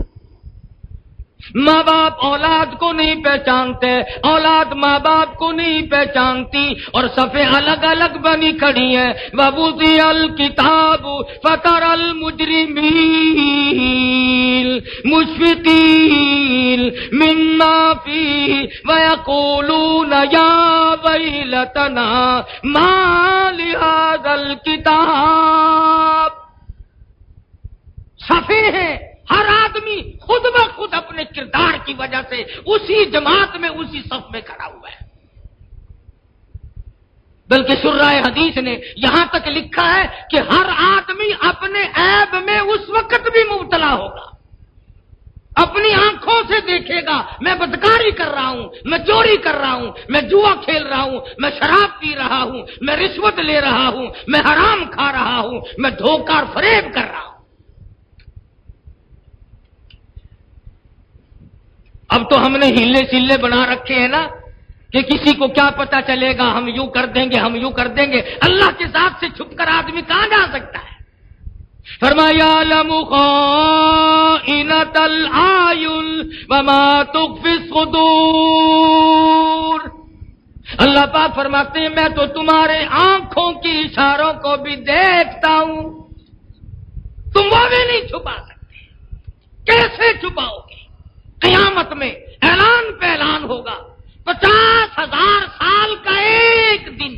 ماں باپ اولاد کو نہیں پہچانتے، اولاد ماں باپ کو نہیں پہچانتی اور صفیں الگ الگ بنی کھڑی ہیں۔ وَوُضِعَ الْكِتَابُ فَتَرَى الْمُجْرِمِينَ مُشْفِقِينَ مِمَّا فِيهِ وَيَقُولُونَ يَا وَيْلَتَنَا مَا لِهَذَا الْكِتَابِ۔ صفیں ہیں، ہر آدمی خود بخود اپنے کردار کی وجہ سے اسی جماعت میں، اسی صف میں کھڑا ہوا ہے۔ بلکہ شرائع حدیث نے یہاں تک لکھا ہے کہ ہر آدمی اپنے عیب میں اس وقت بھی مبتلا ہوگا، اپنی آنکھوں سے دیکھے گا میں بدکاری کر رہا ہوں، میں چوری کر رہا ہوں، میں جوا کھیل رہا ہوں، میں شراب پی رہا ہوں، میں رشوت لے رہا ہوں، میں حرام کھا رہا ہوں، میں دھوکہ اور فریب کر رہا ہوں۔ اب تو ہم نے ہلے سلے بنا رکھے ہیں نا کہ کسی کو کیا پتا چلے گا، ہم یوں کر دیں گے، ہم یوں کر دیں گے۔ اللہ کے ذات سے چھپ کر آدمی کہاں جا سکتا ہے؟ فرمایا یعلم خائنۃ الاعین وما تخفی الصدور۔ اللہ پاک فرماتے ہیں میں تو تمہارے آنکھوں کی اشاروں کو بھی دیکھتا ہوں، تم وہ بھی نہیں چھپا سکتے۔ کیسے چھپاؤ گے؟ قیامت میں اعلان پہ اعلان ہوگا، 50,000 سال کا ایک دن،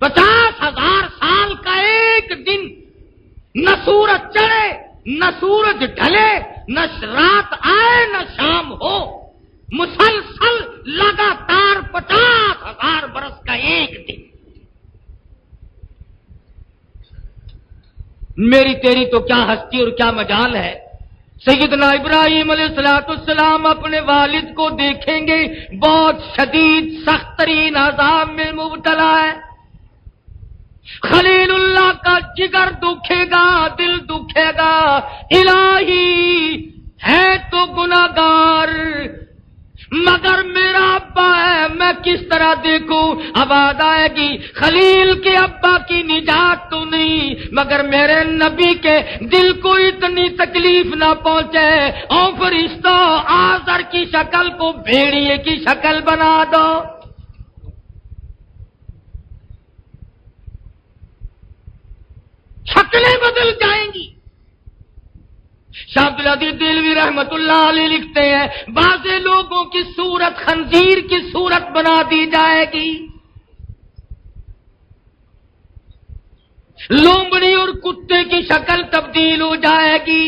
50,000 سال کا ایک دن، نہ سورج چڑھے نہ سورج ڈھلے، نہ رات آئے نہ شام ہو، مسلسل لگاتار 50,000 برس کا ایک دن۔ میری تیری تو کیا ہستی اور کیا مجال ہے۔ سیدنا ابراہیم علیہ السلام اپنے والد کو دیکھیں گے بہت شدید سخت ترین عذاب میں مبتلا ہے۔ خلیل اللہ کا جگر دکھے گا، دل دکھے گا، الہی ہے تو گناہگار، مگر میرا ابا ہے، میں کس طرح دیکھوں؟ اب یاد آئے گی خلیل کے ابا کی نجات تو نہیں، مگر میرے نبی کے دل کو اتنی تکلیف نہ پہنچے، او فرشتوں آزر کی شکل کو بھیڑیے کی شکل بنا دو۔ شکلیں بدل جائیں گی۔ شاہ عبدالعزیز دہلوی رحمت اللہ علیہ لکھتے ہیں بعض لوگوں کی صورت خنزیر کی صورت بنا دی جائے گی، لومڑی اور کتے کی شکل تبدیل ہو جائے گی،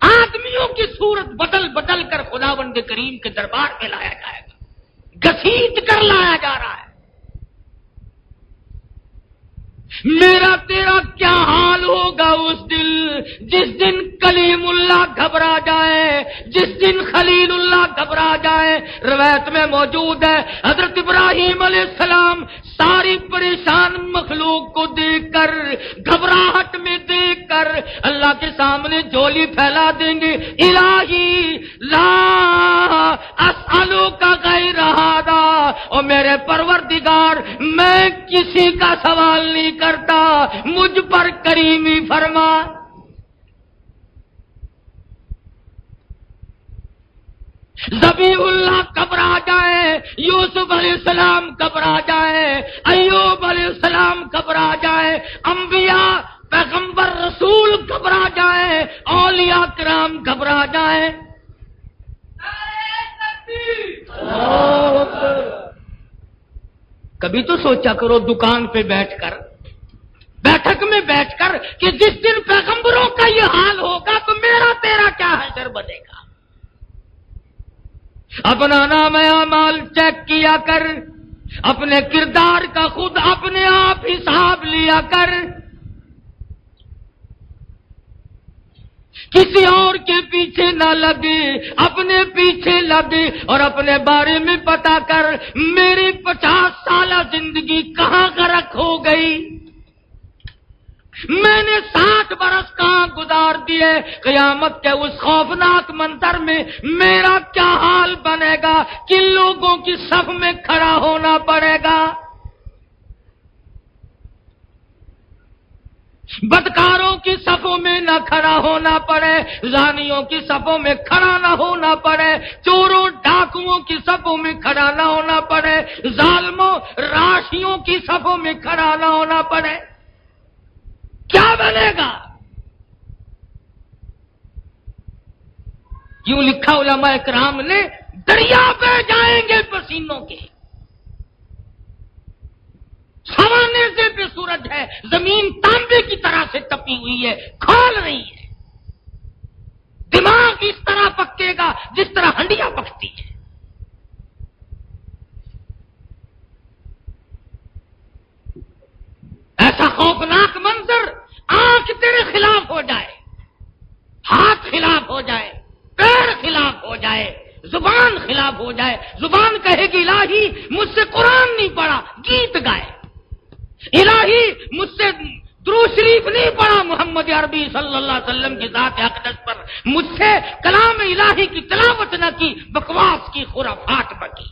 آدمیوں کی صورت بدل بدل کر خداوند کریم کے دربار میں لایا جائے گا، گھسیٹ کر لایا جا رہا ہے۔ میرا تیرا کیا حال ہوگا اس دن جس دن کلیم اللہ گھبرا جائے، جس دن خلیل اللہ گھبرا جائے۔ روایت میں موجود ہے حضرت ابراہیم علیہ السلام ساری پریشان مخلوق کو دیکھ کر، گھبراہٹ میں دیکھ کر اللہ کے سامنے جھولی پھیلا دیں گے، الہی لا اسألوک غیر ھذا، اور میرے پروردگار میں کسی کا سوال نہیں کرتا، مجھ پر کریمی فرما۔ ذبیح اللہ گھبرا جائے، یوسف علیہ السلام گھبرا جائے، ایوب علیہ السلام گھبرا جائے، انبیاء پیغمبر رسول گھبرا جائے، اولیاء کرام گھبرا جائے۔ کبھی تو سوچا کرو دکان پہ بیٹھ کر، بیٹھک میں بیٹھ کر کہ جس دن پیغمبروں کا یہ حال ہوگا تو میرا تیرا کیا حشر بنے گا۔ اپنا نام اعمال چیک کیا کر، اپنے کردار کا خود اپنے آپ حساب لیا کر، کسی اور کے پیچھے نہ لگے، اپنے پیچھے لگے اور اپنے بارے میں پتا کر میری 50 سالہ زندگی کہاں غرق ہو گئی، میں نے 60 برس کہاں گزار دیے۔ قیامت کے اس خوفناک منظر میں میرا کیا حال بنے گا؟ کن لوگوں کی صف میں کھڑا ہونا پڑے گا؟ بدکاروں کی صفوں میں نہ کھڑا ہونا پڑے، زانیوں کی صفوں میں کھڑا نہ ہونا پڑے، چوروں ڈاکوؤں کی صفوں میں کھڑا نہ ہونا پڑے، ظالموں راشیوں کی صفوں میں کھڑا نہ ہونا پڑے۔ کیا بنے گا؟ یوں لکھا علماء کرام نے، دریا بہ جائیں گے پسینوں کے، سوانے سے پہ سورج ہے، زمین تانبے کی طرح سے تپی ہوئی ہے، کھول رہی ہے، دماغ اس طرح پکے گا جس طرح ہنڈیاں پکتی ہے۔ ایسا خوفناک منظر، آنکھ تیرے خلاف ہو جائے، ہاتھ خلاف ہو جائے، پیر خلاف ہو جائے، زبان خلاف ہو جائے۔ زبان کہے گی الہی مجھ سے قرآن نہیں پڑھا، گیت گائے، الہی مجھ سے درود شریف نہیں پڑھا محمد عربی صلی اللہ علیہ وسلم کی ذات اقدس پر، مجھ سے کلام الہی کی تلاوت نہ کی، بکواس کی، خرافات بکی۔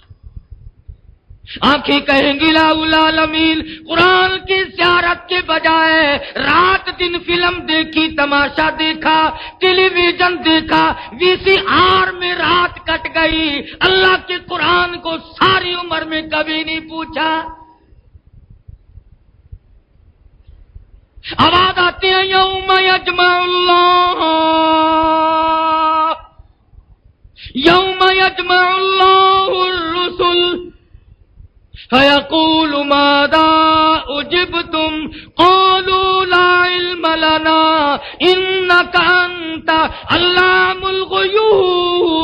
آنکھیں کہیں گی لا العالمین، قرآن کی زیارت کے بجائے رات دن فلم دیکھی، تماشا دیکھا، ٹیلی ویژن دیکھا، وی سی آر میں رات کٹ گئی، اللہ کے قرآن کو ساری عمر میں کبھی نہیں پوچھا۔ آواز آتی ہے یوم یجمع اللہ، یوم یجمع اللہ الرسل فَيَقُولُ مَاذَا أُجِبْتُمْ قَالُوا لَا عِلْمَ لَنَا إِنَّكَ أَنْتَ عَلَّامُ الْغُیُوبِ۔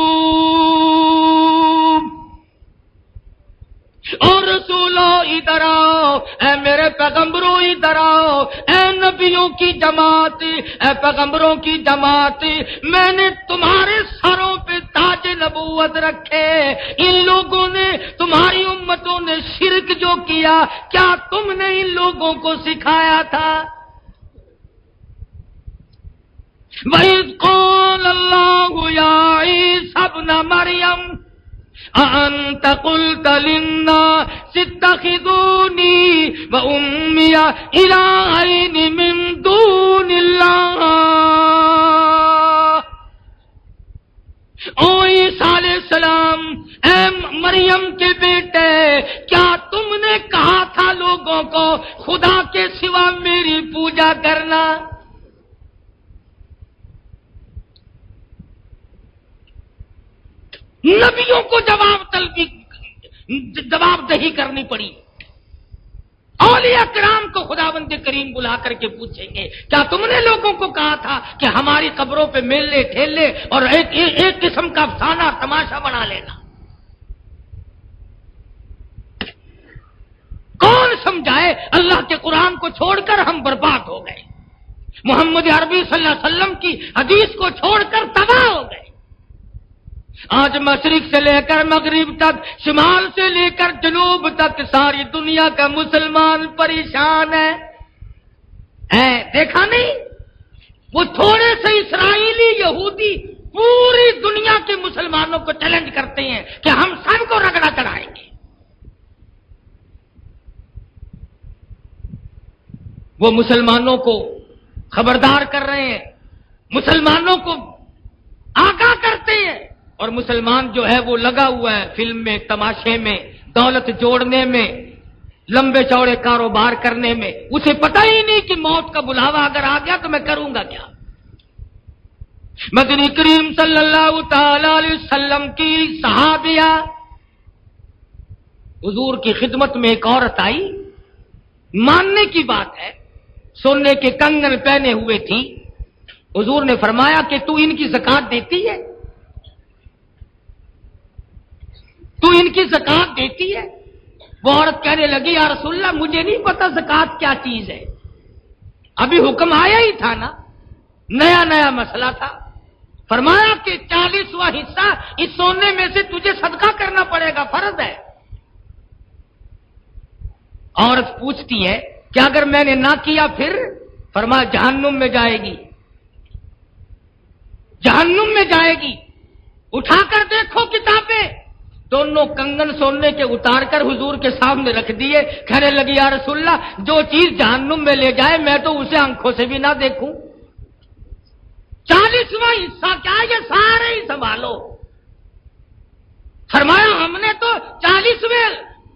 اور رسولو ادھر آؤ، اے میرے پیغمبروں ادھر آؤ، اے نبیوں کی جماعت، اے پیغمبروں کی جماعت، میں نے تمہارے سروں پہ تاج نبوت رکھے، ان لوگوں نے، تمہاری امتوں نے شرک جو کیا، کیا تم نے ان لوگوں کو سکھایا تھا؟ وَإِذْ قَالَ اللَّهُ يَا عِيسَى ابْنَ ابن مریم أأنت قلت للناس اتخذوني وأمي إلهين من دون الله او عیسیٰ علیہ السلام، اے مریم کے بیٹے، کیا تم نے کہا تھا لوگوں کو خدا کے سوا میری پوجا کرنا؟ نبیوں کو جواب دہی کرنی پڑی۔ اولیاء کرام کو خداوند کریم بلا کر کے پوچھیں گے کیا تم نے لوگوں کو کہا تھا کہ ہماری قبروں پہ میلے ٹھیلے اور ایک قسم کا افسانہ تماشا بنا لینا؟ کون سمجھائے؟ اللہ کے قرآن کو چھوڑ کر ہم برباد ہو گئے، محمد عربی صلی اللہ علیہ وسلم کی حدیث کو چھوڑ کر تباہ ہو گئے۔ آج مشرق سے لے کر مغرب تک، شمال سے لے کر جنوب تک ساری دنیا کا مسلمان پریشان ہے۔ دیکھا نہیں؟ وہ تھوڑے سے اسرائیلی یہودی پوری دنیا کے مسلمانوں کو چیلنج کرتے ہیں کہ ہم سب کو رگڑا چڑھائیں گے۔ وہ مسلمانوں کو خبردار کر رہے ہیں، مسلمانوں کو آگاہ کرتے ہیں، اور مسلمان جو ہے وہ لگا ہوا ہے فلم میں، تماشے میں، دولت جوڑنے میں، لمبے چوڑے کاروبار کرنے میں۔ اسے پتہ ہی نہیں کہ موت کا بلاوا اگر آ گیا تو میں کروں گا کیا۔ مدنی کریم صلی اللہ تعالی علیہ وسلم کی صحابیہ حضور کی خدمت میں ایک عورت آئی، ماننے کی بات ہے، سونے کے کنگن پہنے ہوئے تھی۔ حضور نے فرمایا کہ تو ان کی زکات دیتی ہے؟ تو ان کی زکات دیتی ہے؟ وہ عورت کہنے لگی یا رسول اللہ مجھے نہیں پتا زکات کیا چیز ہے، ابھی حکم آیا ہی تھا نا، نیا نیا مسئلہ تھا۔ فرمایا کہ 40واں حصہ اس سونے میں سے تجھے صدقہ کرنا پڑے گا، فرض ہے۔ عورت پوچھتی ہے کہ اگر میں نے نہ کیا پھر؟ فرمایا جہنم میں جائے گی، جہنم میں جائے گی۔ اٹھا کر دیکھو کتابیں، دونوں کنگن سونے کے اتار کر حضور کے سامنے رکھ دیے، کہنے لگی یا رسول اللہ جو چیز جہنم میں لے جائے میں تو اسے آنکھوں سے بھی نہ دیکھوں۔ 40واں حصہ کیا یہ سارے ہی سنبھالو۔ فرمایا ہم نے تو 40ویں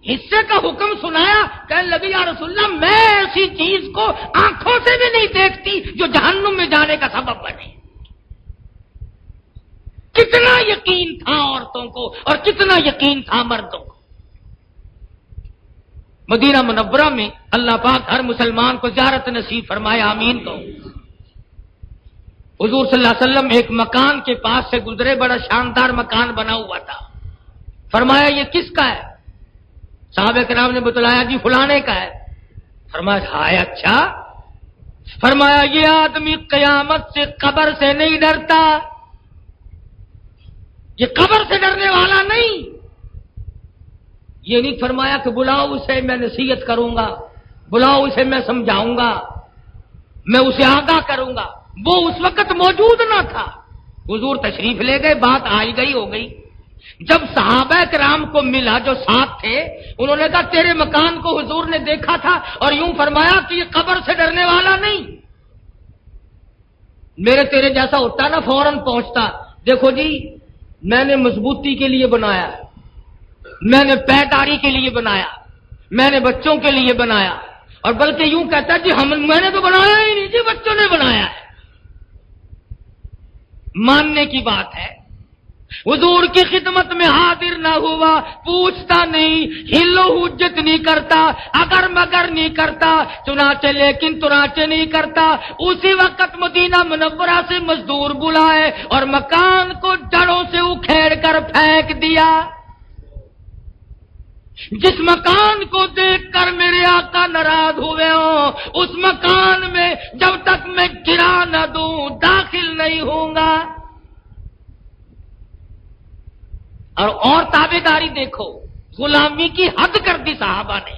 حصے کا حکم سنایا، کہنے لگی یا رسول اللہ میں ایسی چیز کو آنکھوں سے بھی نہیں دیکھتی جو جہنم میں جانے کا سبب بنے۔ کتنا یقین تھا عورتوں کو اور کتنا یقین تھا مردوں کو۔ مدینہ منورہ میں اللہ پاک ہر مسلمان کو زیارت نصیب فرمائے، آمین تو۔ حضور صلی اللہ علیہ وسلم ایک مکان کے پاس سے گزرے، بڑا شاندار مکان بنا ہوا تھا۔ فرمایا یہ کس کا ہے؟ صحابہ کرام نے بتلایا جی فلانے کا ہے۔ فرمایا ہائے اچھا؟ فرمایا یہ آدمی قیامت سے قبر سے نہیں ڈرتا، یہ قبر سے ڈرنے والا نہیں۔ یہ نہیں فرمایا کہ بلاؤ اسے میں نصیحت کروں گا، بلاؤ اسے میں سمجھاؤں گا، میں اسے آگاہ کروں گا۔ وہ اس وقت موجود نہ تھا، حضور تشریف لے گئے، بات آئی گئی ہو گئی۔ جب صحابہ کرام کو ملا جو ساتھ تھے، انہوں نے کہا تیرے مکان کو حضور نے دیکھا تھا اور یوں فرمایا کہ یہ قبر سے ڈرنے والا نہیں۔ میرے تیرے جیسا ہوتا نا فوراً پہنچتا، دیکھو جی میں نے مضبوطی کے لیے بنایا، میں نے پیداری کے لیے بنایا، میں نے بچوں کے لیے بنایا، اور بلکہ یوں کہتا جی میں نے تو بنایا ہی نہیں جی، بچوں نے بنایا ہے۔ ماننے کی بات ہے، حضور کی خدمت میں حاضر نہ ہوا، پوچھتا نہیں، ہل و حجت نہیں کرتا، اگر مگر نہیں کرتا، چنانچہ لیکن تنانچہ نہیں کرتا۔ اسی وقت مدینہ منورہ سے مزدور بلائے اور مکان کو جڑوں سے اکھیڑ کر پھینک دیا۔ جس مکان کو دیکھ کر میرے آقا ناراض ہوئے ہوں، اس مکان میں جب تک میں گرا نہ دوں داخل نہیں ہوں گا۔ اور تابعداری دیکھو، غلامی کی حد کر دی صحابہ نے۔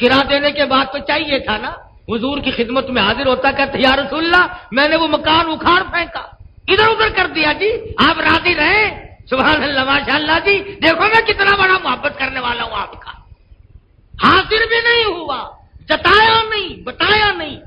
گرا دینے کے بعد تو چاہیے تھا نا، حضور کی خدمت میں حاضر ہوتا، کہتا یا رسول اللہ میں نے وہ مکان اکھاڑ پھینکا، ادھر ادھر کر دیا جی، آپ راضی رہے، سبحان اللہ ماشاء اللہ جی، دیکھو میں کتنا بڑا محبت کرنے والا ہوں آپ کا. حاضر بھی نہیں ہوا، جتایا نہیں، بتایا نہیں.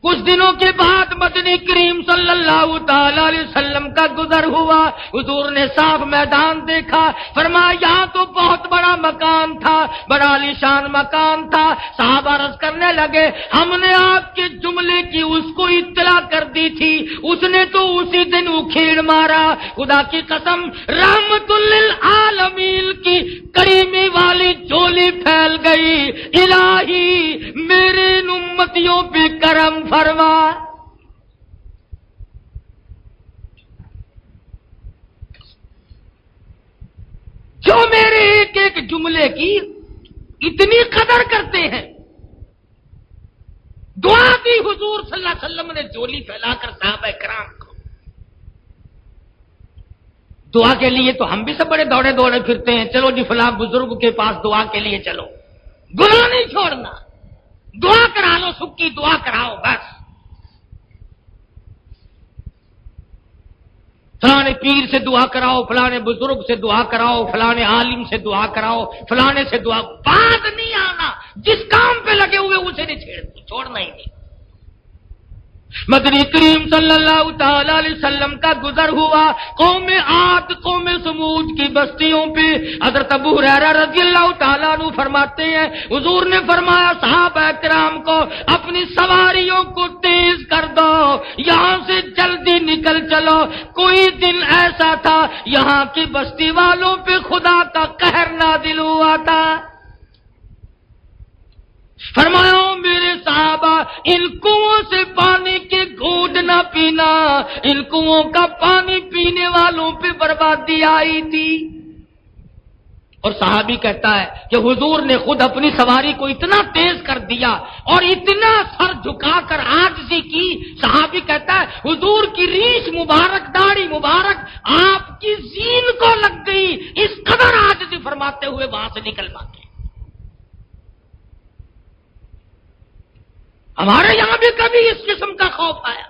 کچھ دنوں کے بعد مدنی کریم صلی اللہ تعالی علیہ وسلم کا گزر ہوا. حضور نے صاف میدان دیکھا، فرمایا یہاں تو بہت بڑا مکان تھا، بڑا عالیشان مکان تھا. صحابہ عرض کرنے لگے ہم نے آپ کے جملے کی اس کو اطلاع کر دی تھی، اس نے تو اسی دن اکھیڑ مارا. خدا کی قسم رحمت للعالمین کی کریمی والی جولی پھیل گئی. الہی میرے ان امتیوں پہ کرم فرما. جو میرے ایک ایک جملے کی اتنی قدر کرتے ہیں. دعا دی حضور صلی اللہ علیہ وسلم نے جولی پھیلا کر صحابہ کرام کو. دعا کے لیے تو ہم بھی سب بڑے دوڑے دوڑے پھرتے ہیں، چلو جی فلاں بزرگ کے پاس دعا کے لیے چلو. گناہ نہیں چھوڑنا، دعا کرا لو، سکھ کی دعا کراؤ بس. فلانے پیر سے دعا کراؤ، فلانے بزرگ سے دعا کراؤ، فلانے عالم سے دعا کراؤ، فلانے سے دعا. بات نہیں آنا، جس کام پہ لگے ہوئے اسے نہیں چھوڑنا ہی نہیں. مدنی کریم صلی اللہ تعالی علیہ وسلم کا گزر ہوا. قوم عاد، قوم سمود کی بستیوں پہ حضرت ابو ہریرہ رضی اللہ تعالیٰ عنہ فرماتے ہیں حضور نے فرمایا صحابہ کرام کو اپنی سواریوں کو تیز کر دو، یہاں سے جلدی نکل چلو. کوئی دن ایسا تھا یہاں کی بستی والوں پہ خدا کا قہر نازل ہوا تھا. فرمایا میرے صحابہ ان کنووں سے پانی کے گھونٹ نہ پینا، ان کنووں کا پانی پینے والوں پہ بربادی آئی تھی. اور صحابی کہتا ہے کہ حضور نے خود اپنی سواری کو اتنا تیز کر دیا اور اتنا سر جھکا کر عاجزی کی. صحابی کہتا ہے حضور کی ریش مبارک، داڑھی مبارک آپ کی زین کو لگ گئی، اس قدر عاجزی فرماتے ہوئے وہاں سے نکل پاتے. ہمارے یہاں بھی کبھی اس قسم کا خوف آیا.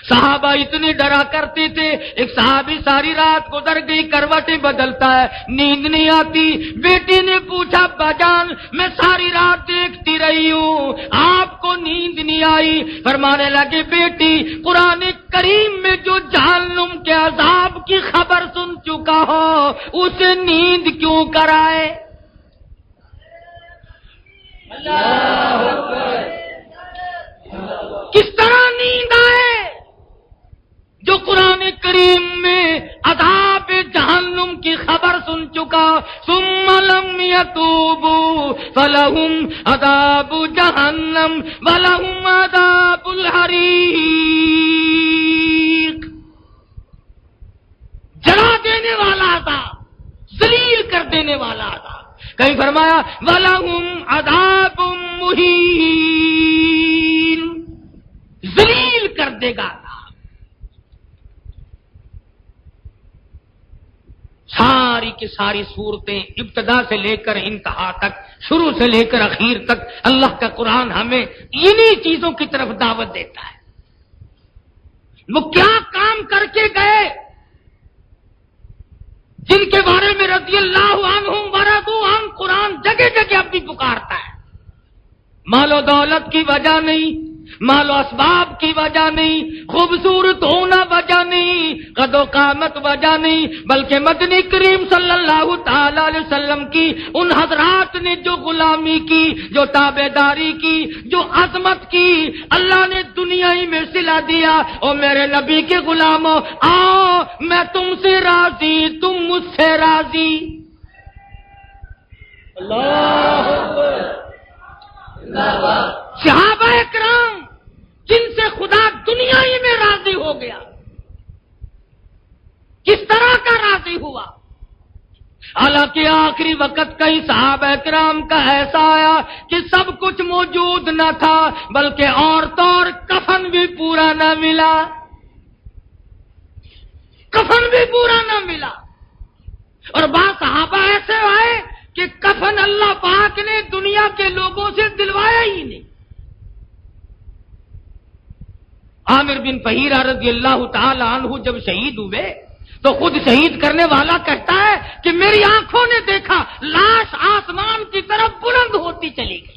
صحابہ اتنے ڈرا کرتے تھے. ایک صحابی ساری رات گزر گئی، کروٹیں بدلتا ہے، نیند نہیں آتی. بیٹی نے پوچھا باجان میں ساری رات دیکھتی رہی ہوں، آپ کو نیند نہیں آئی؟ فرمانے لگے بیٹی قرآن کریم میں جو جہنم کے عذاب کی خبر سن چکا ہو اسے نیند کیوں کرائے؟ کس طرح نیند آئے جو قرآن کریم میں عذاب جہنم کی خبر سن چکا. ثم لم يتوبوا فلهم عذاب جہنم ولهم عذاب الحریق. جلا دینے والا عذاب، ذلیل کر دینے والا عذاب. کہیں فرمایا وَلَهُمْ عَذَابٌ مُّهِينٌ، ذلیل کر دے گا. ساری کی ساری صورتیں ابتدا سے لے کر انتہا تک، شروع سے لے کر اخیر تک اللہ کا قرآن ہمیں انہی چیزوں کی طرف دعوت دیتا ہے. وہ کیا کام کر کے گئے جن کے بارے میں رضی اللہ عنہم ورضوا عنہ قرآن جگہ جگہ اب بھی پکارتا ہے. مال و دولت کی وجہ نہیں، مال و اسباب کی وجہ نہیں، خوبصورت ہونا وجہ نہیں، قد و قامت وجہ نہیں، بلکہ مدنی کریم صلی اللہ تعالی علیہ وسلم کی ان حضرات نے جو غلامی کی، جو تابعداری کی، جو عظمت کی، اللہ نے دنیا ہی میں صلہ دیا. اور میرے نبی کے غلاموں آؤ میں تم سے راضی، تم مجھ سے راضی. اللہ صحابہ اکرام جن سے خدا دنیا ہی میں راضی ہو گیا، کس طرح کا راضی ہوا؟ حالانکہ آخری وقت کئی صحابہ اکرام کا ایسا آیا کہ سب کچھ موجود نہ تھا، بلکہ عورت اور کفن بھی پورا نہ ملا، کفن بھی پورا نہ ملا. اور بعض صحابہ ایسے آئے کہ کفن اللہ پاک نے دنیا کے لوگوں سے دلوایا ہی نہیں. عامر بن فہیرہ رضی اللہ تعالی عنہ جب شہید ہوئے تو خود شہید کرنے والا کہتا ہے کہ میری آنکھوں نے دیکھا لاش آسمان کی طرف بلند ہوتی چلی گئی.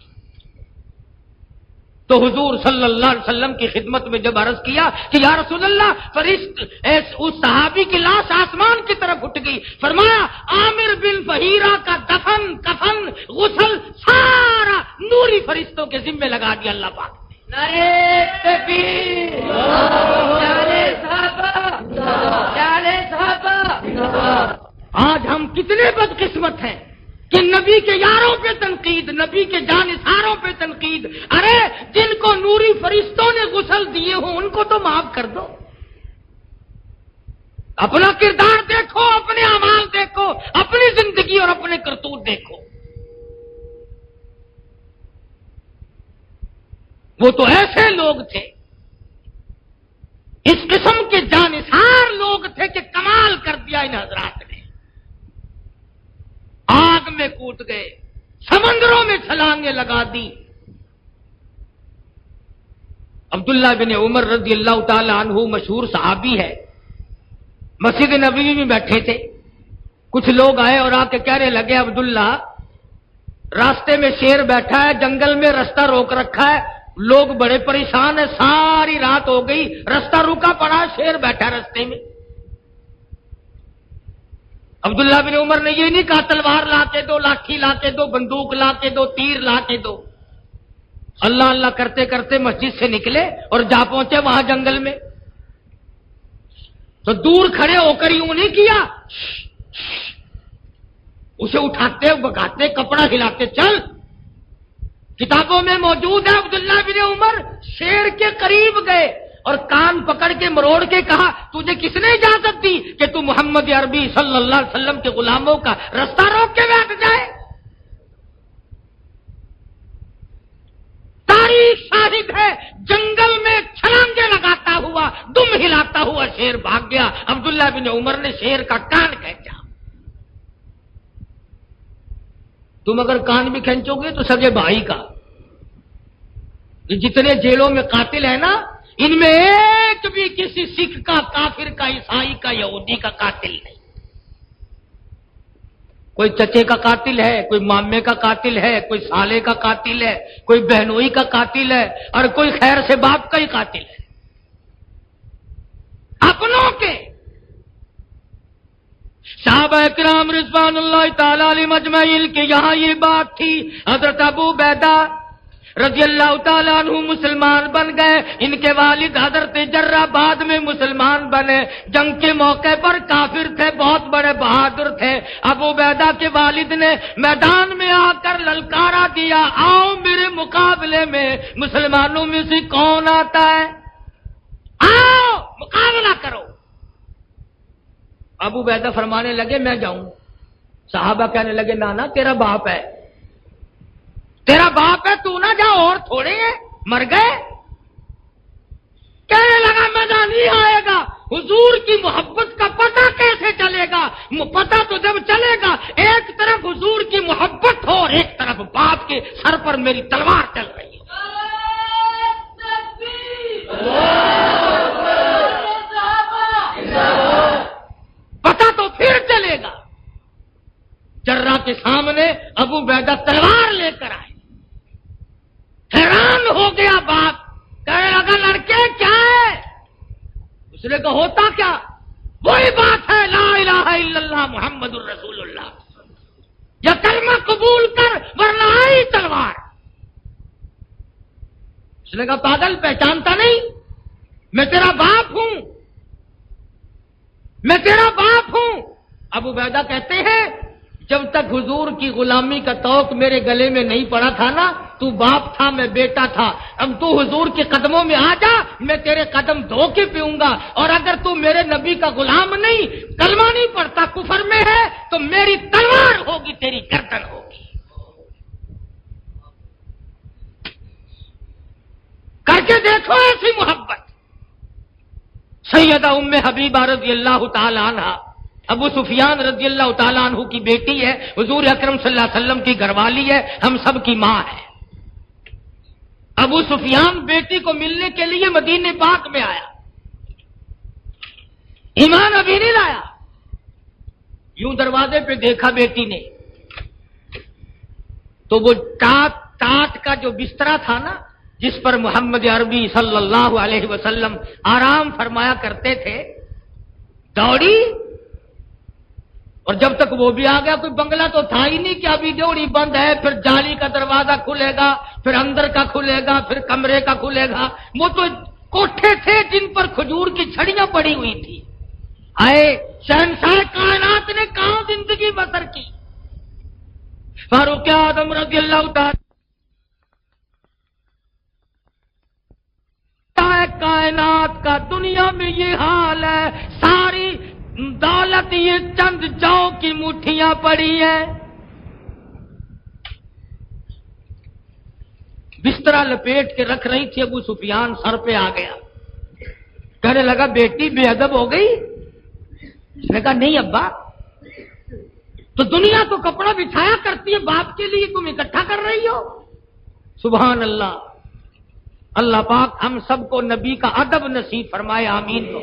تو حضور صلی اللہ علیہ وسلم کی خدمت میں جب عرض کیا کہ یا رسول اللہ اس صحابی کی لاش آسمان کی طرف اٹھ گئی، فرمایا عامر بن فہیرہ کا دفن، کفن، غسل سارا نوری فرشتوں کے ذمے لگا دیا اللہ پاک. نعرہ تکبیر، نعرہ صحابہ، نعرہ صحابہ. آج ہم کتنے بدقسمت ہیں کہ نبی کے یاروں پہ تنقید، نبی کے جانثاروں پہ تنقید. ارے جن کو نوری فرشتوں نے غسل دیے ہوں ان کو تو معاف کر دو. اپنا کردار دیکھو، اپنے اعمال دیکھو، اپنی زندگی اور اپنے کرتوت دیکھو. وہ تو ایسے لوگ تھے، اس قسم کے جانثار لوگ تھے کہ کمال کر دیا ان حضرات نے. آگ میں کود گئے، سمندروں میں چھلانگیں لگا دی. عبداللہ بن عمر رضی اللہ تعالی عنہ مشہور صحابی ہے، مسجد نبوی میں بیٹھے تھے. کچھ لوگ آئے اور آ کے کہنے لگے عبداللہ راستے میں شیر بیٹھا ہے، جنگل میں رستہ روک رکھا ہے، لوگ بڑے پریشان ہیں، ساری رات ہو گئی، رستہ روکا پڑا، شیر بیٹھا رستے میں. عبداللہ بن عمر نے یہ نہیں کہا تلوار لا کے دو، لاٹھی لا کے دو، بندوق لا کے دو، تیر لا کے دو. اللہ اللہ کرتے کرتے مسجد سے نکلے اور جا پہنچے وہاں جنگل میں. تو دور کھڑے ہو کر یوں نہیں کیا، اسے اٹھاتے بگاتے کپڑا ہلاتے، چل. کتابوں میں موجود ہے عبداللہ بن عمر شیر کے قریب گئے اور کان پکڑ کے مروڑ کے کہا تجھے کس نے اجازت دی کہ تو محمد عربی صلی اللہ علیہ وسلم کے غلاموں کا رستہ روک کے بیٹھ جائے؟ تاریخ شاہد ہے جنگل میں چھلانگے لگاتا ہوا، دم ہلاتا ہوا شیر بھاگ گیا. عبداللہ بن عمر نے شیر کا کان کھینچا. تم اگر کان بھی کھینچو گے تو سگے بھائی کا. جتنے جیلوں میں قاتل ہیں نا، ان میں ایک بھی کسی سکھ کا، کافر کا، عیسائی کا، یہودی کا قاتل نہیں. کوئی چچے کا قاتل ہے، کوئی مامے کا قاتل ہے، کوئی سالے کا قاتل ہے، کوئی بہنوئی کا قاتل ہے، اور کوئی خیر سے باپ کا ہی قاتل ہے. اپنوں کے صحابہ کرام رضوان اللہ تعالی علیہم اجمعین کے یہاں یہ بات تھی. حضرت ابو عبیدہ رضی اللہ تعالیٰ عنہ مسلمان بن گئے. ان کے والد حضرت جرہ بعد میں مسلمان بنے. جنگ کے موقع پر کافر تھے، بہت بڑے بہادر تھے. ابو عبیدہ کے والد نے میدان میں آ کر للکارا دیا، آؤ میرے مقابلے میں مسلمانوں میں سے کون آتا ہے، آؤ مقابلہ کرو. ابو عبیدہ فرمانے لگے میں جاؤں. صحابہ کہنے لگے نانا تیرا باپ ہے، تیرا باپ ہے، تو نہ جا، اور تھوڑے ہیں مر گئے. کہنے لگا مزہ نہیں آئے گا. حضور کی محبت کا پتہ کیسے چلے گا؟ پتہ تو جب چلے گا ایک طرف حضور کی محبت ہو اور ایک طرف باپ کے سر پر میری تلوار چل رہی ہو. پتہ تو پھر چلے گا. جرہ کے سامنے ابو عبیدہ تلوار لے کر آئے. حیران ہو گیا باپ، کہنے لگا لڑکے کیا ہے؟ اس نے کہا ہوتا کیا؟ وہی بات ہے لا الہ الا اللہ محمد الرسول اللہ، یا کلمہ قبول کر ورنہ آئی تلوار. اس نے کہا پاگل پہچانتا نہیں؟ میں تیرا باپ ہوں، میں تیرا باپ ہوں. ابو عبیدہ کہتے ہیں جب تک حضور کی غلامی کا توق میرے گلے میں نہیں پڑا تھا نا، تو باپ تھا میں بیٹا تھا. اب تو حضور کے قدموں میں آ جا، میں تیرے قدم دھو کے پیوں گا. اور اگر تو میرے نبی کا غلام نہیں، کلمہ نہیں پڑھتا، کفر میں ہے، تو میری تلوار ہوگی، تیری گردن ہوگی. کر کے دیکھو ایسی محبت. سیدہ ام حبیبہ رضی اللہ تعالی عنہ ابو سفیان رضی اللہ تعالیٰ عنہ کی بیٹی ہے، حضور اکرم صلی اللہ علیہ وسلم کی گھر والی ہے، ہم سب کی ماں ہے. ابو سفیان بیٹی کو ملنے کے لیے مدینے پاک میں آیا، ایمان ابھی نہیں لایا، یوں دروازے پہ دیکھا بیٹی نے تو وہ ٹاٹ کا جو بسترا تھا نا جس پر محمد عربی صلی اللہ علیہ وسلم آرام فرمایا کرتے تھے، دوڑی، اور جب تک وہ بھی آ گیا کوئی بنگلہ تو تھا ہی نہیں کہ ابھی ڈیوڑی بند ہے، پھر جالی کا دروازہ کھلے گا، پھر اندر کا کھلے گا، پھر کمرے کا کھلے گا، وہ تو کوٹھے تھے جن پر کھجور کی چھڑیاں پڑی ہوئی تھی۔ آئے شہنشاہ کائنات نے کہاں زندگی بسر کی؟ فاروق اعظم رضی اللہ تعالی کائنات کا دنیا میں یہ حال ہے، ساری دولت یہ چند جو کی مٹھیاں پڑی ہیں۔ بسترا لپیٹ کے رکھ رہی تھی، ابو سفیان سر پہ آ گیا، کہنے لگا بیٹی بے ادب ہو گئی؟ اس نے کہا نہیں ابا، تو دنیا تو کپڑا بچھایا کرتی ہے، باپ کے لیے تم اکٹھا کر رہی ہو؟ سبحان اللہ، اللہ پاک ہم سب کو نبی کا ادب نصیب فرمائے، آمین۔ کو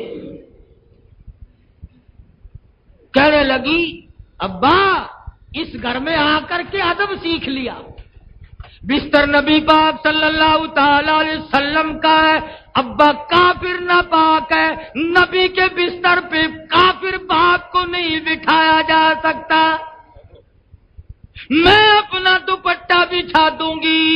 کہنے لگی ابا اس گھر میں آ کر کے ادب سیکھ لیا، بستر نبی پاک صلی اللہ تعالی علیہ وسلم کا ہے، ابا کافر نہ پاک ہے، نبی کے بستر پہ کافر باپ کو نہیں بٹھایا جا سکتا، میں اپنا دوپٹہ بچھا دوں گی،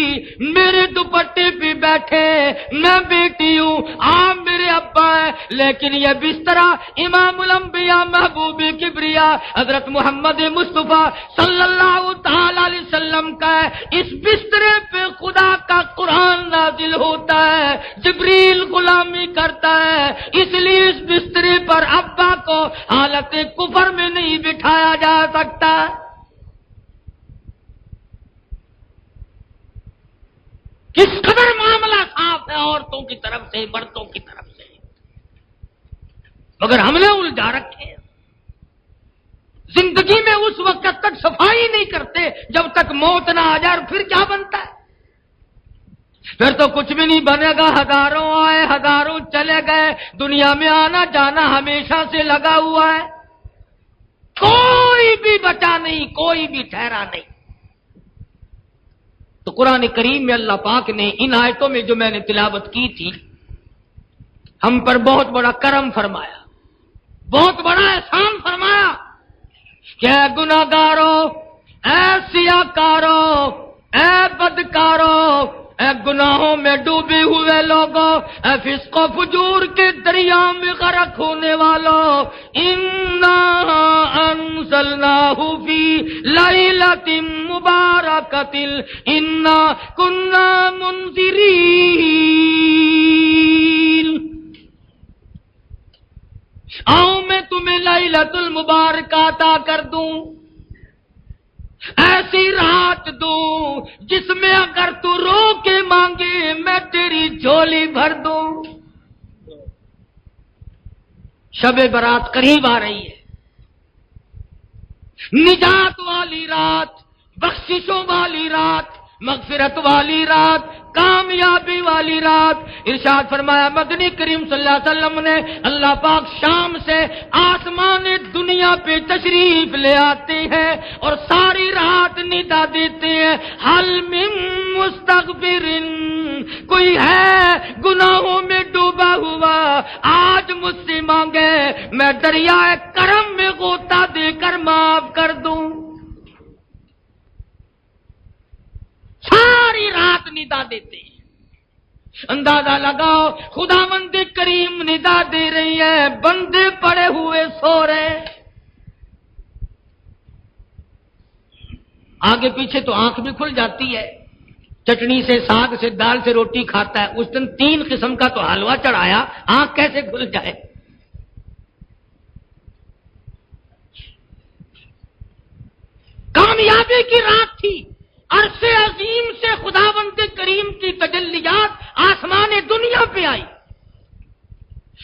میرے دوپٹے پہ بیٹھے، میں بیٹی ہوں، آپ میرے ابا ہیں، لیکن یہ بسترا امام الانبیاء محبوب کبریا حضرت محمد مصطفیٰ صلی اللہ تعالی علیہ وسلم کا ہے، اس بسترے پہ خدا کا قرآن نازل ہوتا ہے، جبریل غلامی کرتا ہے، اس لیے اس بسترے پر ابا کو حالت کفر میں نہیں بٹھایا جا سکتا۔ کس قدر معاملہ صاف ہے عورتوں کی طرف سے، مردوں کی طرف سے، مگر ہم نے الجھا رکھے ہیں۔ زندگی میں اس وقت تک صفائی نہیں کرتے جب تک موت نہ آ جائے، اور پھر کیا بنتا ہے؟ پھر تو کچھ بھی نہیں بنے گا، ہزاروں آئے ہزاروں چلے گئے، دنیا میں آنا جانا ہمیشہ سے لگا ہوا ہے، کوئی بھی بچا نہیں، کوئی بھی ٹھہرا نہیں۔ تو قرآن کریم میں اللہ پاک نے ان آیتوں میں جو میں نے تلاوت کی تھی، ہم پر بہت بڑا کرم فرمایا، بہت بڑا احسان فرمایا کہ اے گناہگارو، اے سیاکارو، اے بدکارو، اے گناہوں میں ڈوبے ہوئے لوگوں، اے فسق و فجور کے دریا میں غرق ہونے والوں، انا انزلناہ فی لیلۃ مبارکۃ انا کنا منذرین، آؤ میں تمہیں لیلۃ المبارکہ عطا کر دوں، ایسی رات دوں جس میں اگر تو رو کے مانگے میں تیری جھولی بھر دوں۔ شب برات قریب آ رہی ہے، نجات والی رات، بخششوں والی رات، مغفرت والی رات، کامیابی والی رات۔ ارشاد فرمایا مدنی کریم صلی اللہ علیہ وسلم نے، اللہ پاک شام سے آسمان دنیا پہ تشریف لے آتے ہیں اور ساری رات ندا دیتے ہیں، حل من مستغفر، کوئی ہے گناہوں میں ڈوبا ہوا، آج مجھ سے مانگے، میں دریائے کرم میں غوطہ دے کر معاف کر دوں۔ ساری رات ندا دیتے ہیں، اندازہ لگاؤ خداوند کریم ندا دے رہی ہے، بندے پڑے ہوئے سو رہے، آگے پیچھے تو آنکھ بھی کھل جاتی ہے، چٹنی سے، ساگ سے، دال سے روٹی کھاتا ہے، اس دن 3 قسم کا تو حلوہ چڑھایا، آنکھ کیسے کھل جائے؟ کامیابی کی رات تھی، عرش عظیم سے خداوند کریم کی تجلیات آسمان دنیا پہ آئی،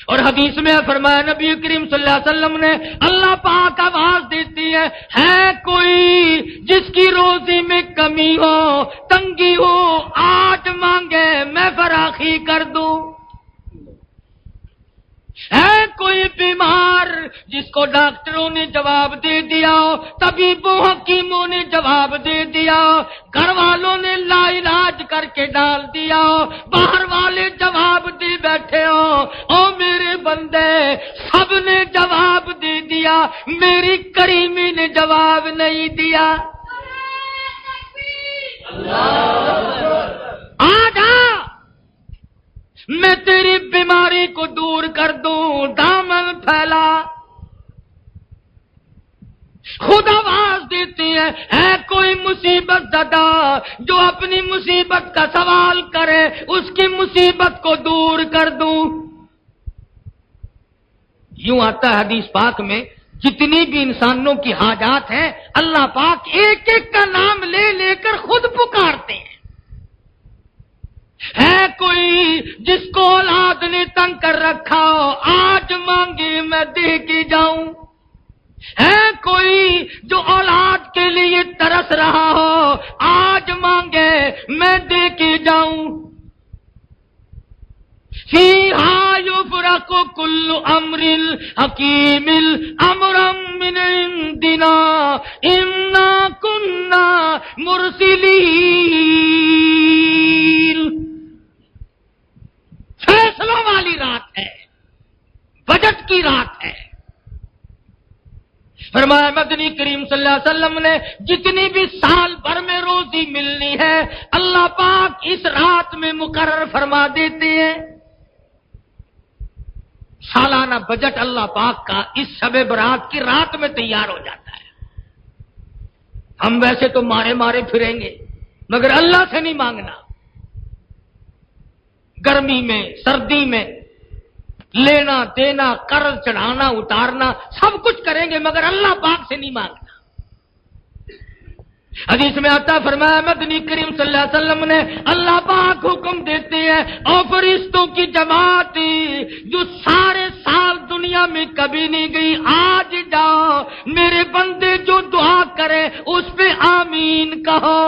اور حدیث میں فرمایا نبی کریم صلی اللہ علیہ وسلم نے اللہ پاک آواز دیتی ہے کوئی جس کی روزی میں کمی ہو تنگی ہو آج مانگے میں فراخی کر دوں. ہے کوئی بیمار جس کو ڈاکٹروں نے جواب دے دیا ہو طبیبوں حکیموں نے جواب دے دیا ہو گھر والوں نے لا علاج کر کے ڈال دیا ہو باہر والے جواب دے بیٹھے ہو او میرے بندے سب نے جواب دے دیا میری کریمی نے جواب نہیں دیا. آجا میں تیری بیماری کو دور کر دوں دامن پھیلا. خود آواز دیتی ہے کوئی مصیبت زدہ جو اپنی مصیبت کا سوال کرے اس کی مصیبت کو دور کر دوں. یوں آتا ہے حدیث پاک میں جتنی بھی انسانوں کی حاجات ہیں اللہ پاک ایک ایک کا نام لے لے کر خود پکارتے ہیں. ہے کوئی جس کو اولاد نے تنگ کر رکھا ہو آج مانگے میں دے کے جاؤں. ہے کوئی جو اولاد کے لیے ترس رہا ہو آج مانگے میں دے کے جاؤں. فیہا یفرق کل امر حکیم امرا من عندنا انا کنا مرسلین. فیصلوں والی رات ہے بجٹ کی رات ہے. فرمایا مدنی کریم صلی اللہ علیہ وسلم نے جتنی بھی سال بھر میں روزی ملنی ہے اللہ پاک اس رات میں مقرر فرما دیتے ہیں. سالانہ بجٹ اللہ پاک کا اس شب برات کی رات میں تیار ہو جاتا ہے. ہم ویسے تو مارے مارے پھریں گے مگر اللہ سے نہیں مانگنا. گرمی میں سردی میں لینا دینا قرض چڑھانا اتارنا سب کچھ کریں گے مگر اللہ پاک سے نہیں مانگنا. حدیث میں آتا فرمایا مدنی کریم صلی اللہ علیہ وسلم نے اللہ پاک حکم دیتے ہیں اور فرشتوں کی جماعت جو سارے سال دنیا میں کبھی نہیں گئی آج جاؤ میرے بندے جو دعا کرے اس پہ آمین کہو.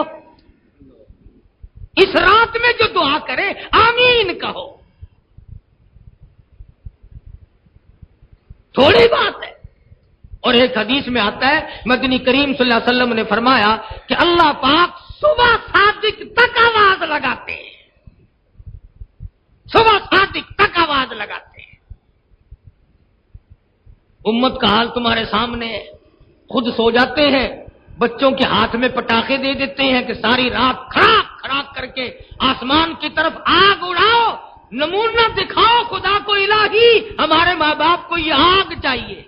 اس رات میں جو دعا کرے آمین کہو. تھوڑی بات ہے. اور ایک حدیث میں آتا ہے مدنی کریم صلی اللہ علیہ وسلم نے فرمایا کہ اللہ پاک صبح صادق تک آواز لگاتے ہیں. صبح صادق تک آواز لگاتے ہیں. امت کا حال تمہارے سامنے ہے. خود سو جاتے ہیں بچوں کے ہاتھ میں پٹاخے دے دیتے ہیں کہ ساری رات کھڑاک کھڑاک کر کے آسمان کی طرف آگ اڑاؤ نمونہ دکھاؤ خدا کو الہی ہمارے ماں باپ کو یہ آگ چاہیے.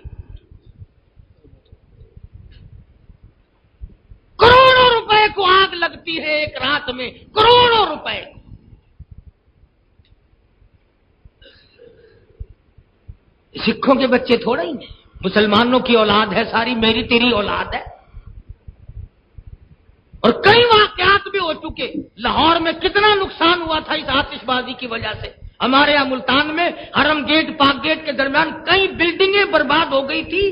کروڑوں روپے کو آگ لگتی ہے ایک رات میں کروڑوں روپے. سکھوں کے بچے تھوڑا ہی ہیں مسلمانوں کی اولاد ہے ساری میری تیری اولاد ہے. اور کئی واقعات بھی ہو چکے. لاہور میں کتنا نقصان ہوا تھا اس آتش بازی کی وجہ سے. ہمارے یہاں ملتان میں حرم گیٹ پاک گیٹ کے درمیان کئی بلڈنگیں برباد ہو گئی تھی.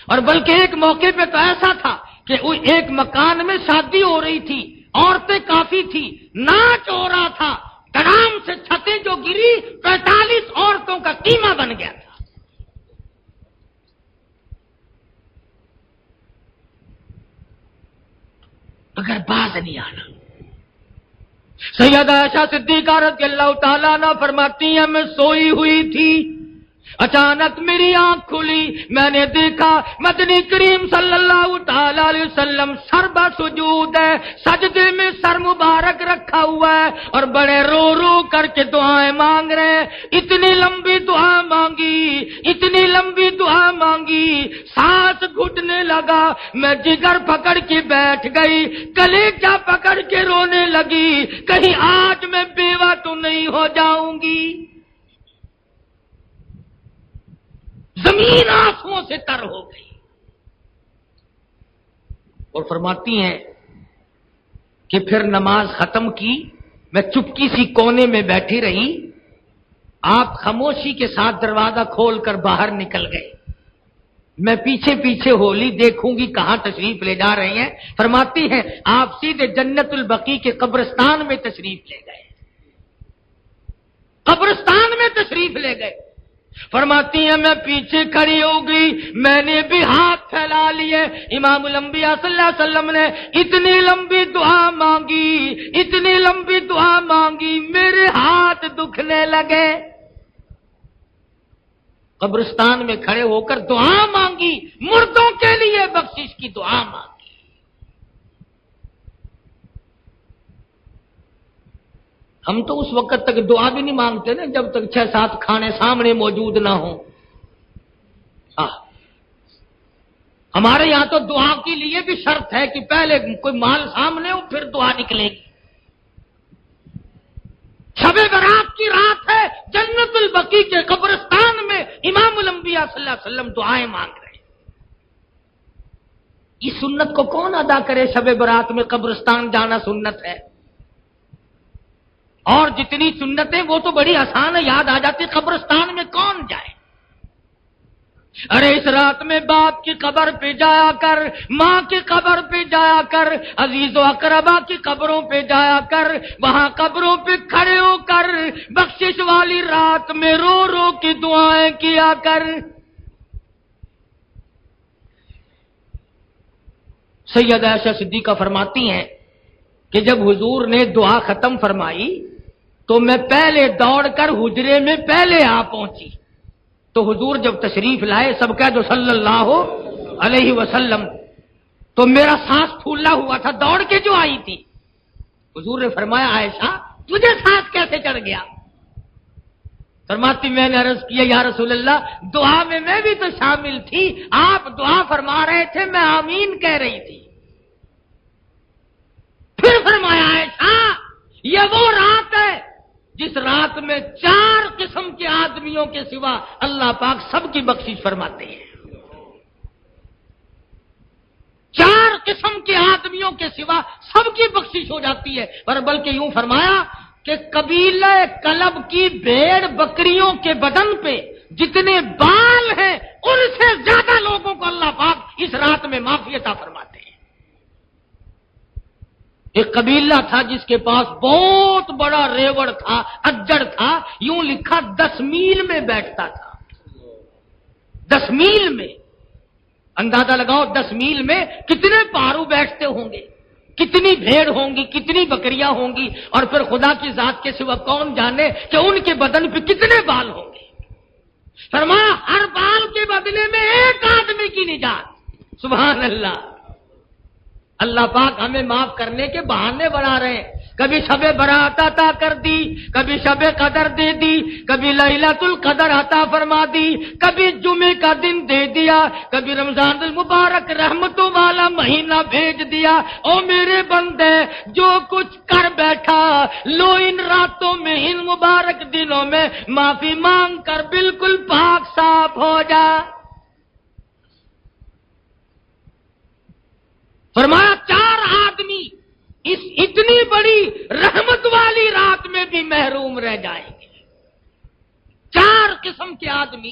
اور بلکہ ایک موقع پہ تو ایسا تھا کہ ایک مکان میں شادی ہو رہی تھی عورتیں کافی تھی ناچ ہو رہا تھا دڑام سے چھتیں جو گری 45 عورتوں کا قیمہ بن گیا تھا. مگر باز نہیں آنا. سیدہ عائشہ صدیقہ رضی اللہ تعالیٰ عنہ فرماتی ہیں میں سوئی ہوئی تھی اچانک میری آنکھ کھلی میں نے دیکھا مدنی کریم صلی اللہ تعالی علیہ وسلم سر بہ سجود ہے سجدے میں سر مبارک رکھا ہوا ہے اور بڑے رو رو کر کے دعائیں مانگ رہے ہیں. اتنی لمبی دعا مانگی اتنی لمبی دعا مانگی سانس گھٹنے لگا میں جگر پکڑ کے بیٹھ گئی کلیجہ پکڑ کے رونے لگی کہیں آج میں بیوہ تو نہیں ہو جاؤں گی. زمین آنسوؤں سے تر ہو گئی. اور فرماتی ہیں کہ پھر نماز ختم کی میں چپکی سی کونے میں بیٹھی رہی آپ خاموشی کے ساتھ دروازہ کھول کر باہر نکل گئے. میں پیچھے پیچھے ہولی دیکھوں گی کہاں تشریف لے جا رہے ہیں. فرماتی ہیں آپ سیدھے جنت البقیع کے قبرستان میں تشریف لے گئے. قبرستان میں تشریف لے گئے. فرماتی ہیں میں پیچھے کھڑی ہو گئی, میں نے بھی ہاتھ پھیلا لیے. امام الانبیاء صلی اللہ علیہ وسلم نے اتنی لمبی دعا مانگی, اتنی لمبی دعا مانگی, میرے ہاتھ دکھنے لگے. قبرستان میں کھڑے ہو کر دعا مانگی, مردوں کے لیے بخشش کی دعا مانگی. ہم تو اس وقت تک دعا بھی نہیں مانگتے نا جب تک 6-7 کھانے سامنے موجود نہ ہوں. ہمارے یہاں تو دعا کے لیے بھی شرط ہے کہ پہلے کوئی مال سامنے ہو پھر دعا نکلے گی. شب برات کی رات ہے, جنت البقیع کے قبرستان میں امام الانبیاء صلی اللہ علیہ وسلم دعائیں مانگ رہے ہیں. اس سنت کو کون ادا کرے؟ شب برات میں قبرستان جانا سنت ہے. اور جتنی سنتیں وہ تو بڑی آسان ہے, یاد آ جاتی. قبرستان میں کون جائے؟ ارے اس رات میں باپ کی قبر پہ جایا کر, ماں کی قبر پہ جایا کر, عزیز و اقربا کی قبروں پہ جایا کر, وہاں قبروں پہ کھڑے ہو کر بخشش والی رات میں رو رو کی دعائیں کیا کر. سیدہ عائشہ صدیقہ فرماتی ہیں کہ جب حضور نے دعا ختم فرمائی تو میں پہلے دوڑ کر حجرے میں پہلے آ پہنچی. تو حضور جب تشریف لائے, سب کہہ دو صلی اللہ علیہ وسلم, تو میرا سانس پھولا ہوا تھا, دوڑ کے جو آئی تھی. حضور نے فرمایا عائشہ تجھے سانس کیسے چڑھ گیا؟ فرماتی میں نے عرض کیا یا رسول اللہ دعا میں بھی تو شامل تھی, آپ دعا فرما رہے تھے, میں آمین کہہ رہی تھی. پھر فرمایا عائشہ یہ وہ رات ہے جس رات میں 4 قسم کے آدمیوں کے سوا اللہ پاک سب کی بخشش فرماتے ہیں. 4 قسم کے آدمیوں کے سوا سب کی بخشش ہو جاتی ہے. پر بلکہ یوں فرمایا کہ قبیلہ کلب کی بھیڑ بکریوں کے بدن پہ جتنے بال ہیں ان سے زیادہ لوگوں کو اللہ پاک اس رات میں معافی عطا فرماتے ہیں. ایک قبیلہ تھا جس کے پاس بہت بڑا ریوڑ تھا, اجڑ تھا, یوں لکھا 10 میل میں بیٹھتا تھا. 10 میل میں, اندازہ لگاؤ 10 میل میں کتنے پارو بیٹھتے ہوں گے, کتنی بھیڑ ہوں گی, کتنی بکریاں ہوں گی, اور پھر خدا کی ذات کے سوا کون جانے کہ ان کے بدن پہ کتنے بال ہوں گے. فرمایا ہر بال کے بدلے میں ایک آدمی کی نجات. سبحان اللہ. اللہ پاک ہمیں معاف کرنے کے بہانے بنا رہے ہیں. کبھی شب برات عطا کر دی, کبھی شب قدر دے دی, کبھی لیلۃ القدر عطا فرما دی, کبھی جمعے کا دن دے دیا, کبھی رمضان المبارک رحمتوں والا مہینہ بھیج دیا. او میرے بندے جو کچھ کر بیٹھا لو ان راتوں میں, ان مبارک دنوں میں معافی مانگ کر بالکل پاک صاف ہو جا. فرمایا 4 آدمی اس اتنی بڑی رحمت والی رات میں بھی محروم رہ جائیں گے. 4 قسم کے آدمی.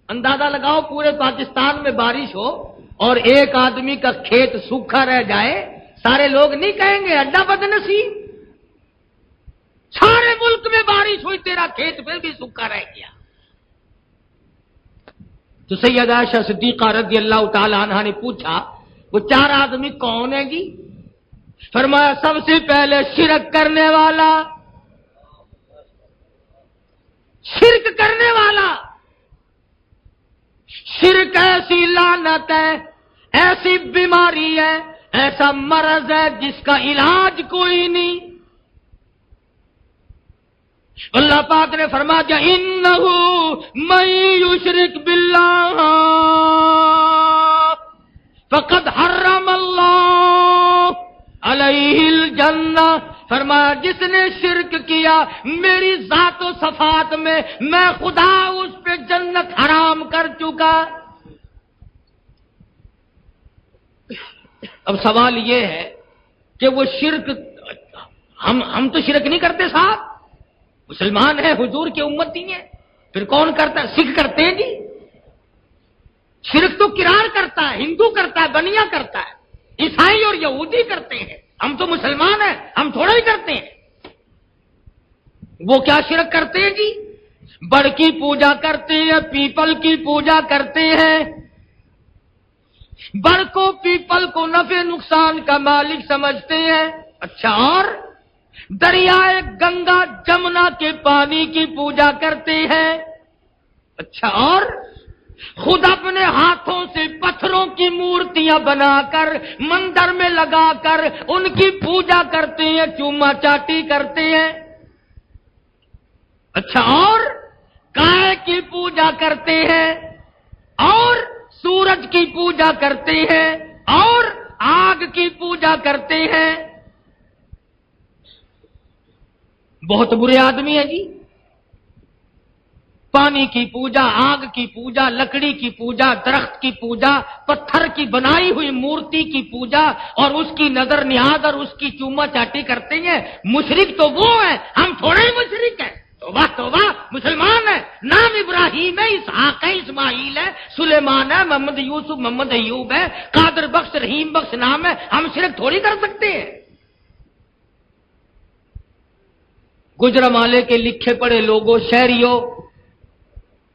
اندازہ لگاؤ پورے پاکستان میں بارش ہو اور ایک آدمی کا کھیت سوکھا رہ جائے, سارے لوگ نہیں کہیں گے اڈا بدنصیب, سارے ملک میں بارش ہوئی تیرا کھیت پھر بھی سوکھا رہ گیا. تو سیدہ عائشہ صدیقہ رضی اللہ تعالی عنہا نے پوچھا وہ 4 آدمی کون ہیں جی؟ فرمایا سب سے پہلے شرک کرنے والا, شرک کرنے والا. شرک ایسی لعنت ہے, ایسی بیماری ہے, ایسا مرض ہے جس کا علاج کوئی نہیں. اللہ پاک نے فرمایا انہ من یشرک باللہ فقد حرم اللہ علیہ الجنہ. فرمایا جس نے شرک کیا میری ذات و صفات میں خدا اس پہ جنت حرام کر چکا. اب سوال یہ ہے کہ وہ شرک, ہم تو شرک نہیں کرتے صاحب, مسلمان ہیں، حضور کی امتی ہیں، پھر کون کرتا ہے؟ سکھ کرتے ہیں جی، شرک تو کرار کرتا ہے، ہندو کرتا ہے، بنیا کرتا ہے، عیسائی اور یہودی کرتے ہیں، ہم تو مسلمان ہیں، ہم تھوڑا ہی کرتے ہیں۔ وہ کیا شرک کرتے ہیں جی؟ بڑ کی پوجا کرتے ہیں، پیپل کی پوجا کرتے ہیں، بڑ کو پیپل کو نفع نقصان کا مالک سمجھتے ہیں۔ اچھا، اور دریائے گنگا جمنا کے پانی کی پوجا کرتے ہیں۔ اچھا، اور خود اپنے ہاتھوں سے پتھروں کی مورتیاں بنا کر مندر میں لگا کر ان کی پوجا کرتے ہیں، چوما چاٹی کرتے ہیں۔ اچھا، اور گائے کی پوجا کرتے ہیں، اور سورج کی پوجا کرتے ہیں، اور آگ کی پوجا کرتے ہیں۔ بہت برے آدمی ہیں جی، پانی کی پوجا، آگ کی پوجا، لکڑی کی پوجا، درخت کی پوجا، پتھر کی بنائی ہوئی مورتی کی پوجا اور اس کی نظر نیاز اور اس کی چوما چاٹی کرتے ہیں۔ مشرک تو وہ ہے، ہم تھوڑے ہی مشرک ہیں۔ توبہ توبہ، مسلمان ہے، نام ابراہیم ہے، اسحاق ہے، اسماعیل ہے، سلیمان ہے، محمد یوسف، محمد ایوب ہے، قادر بخش، رحیم بخش نام ہے، ہم شرک تھوڑی کر سکتے ہیں۔ گجرامالے کے لکھے پڑھے لوگوں، شہریوں،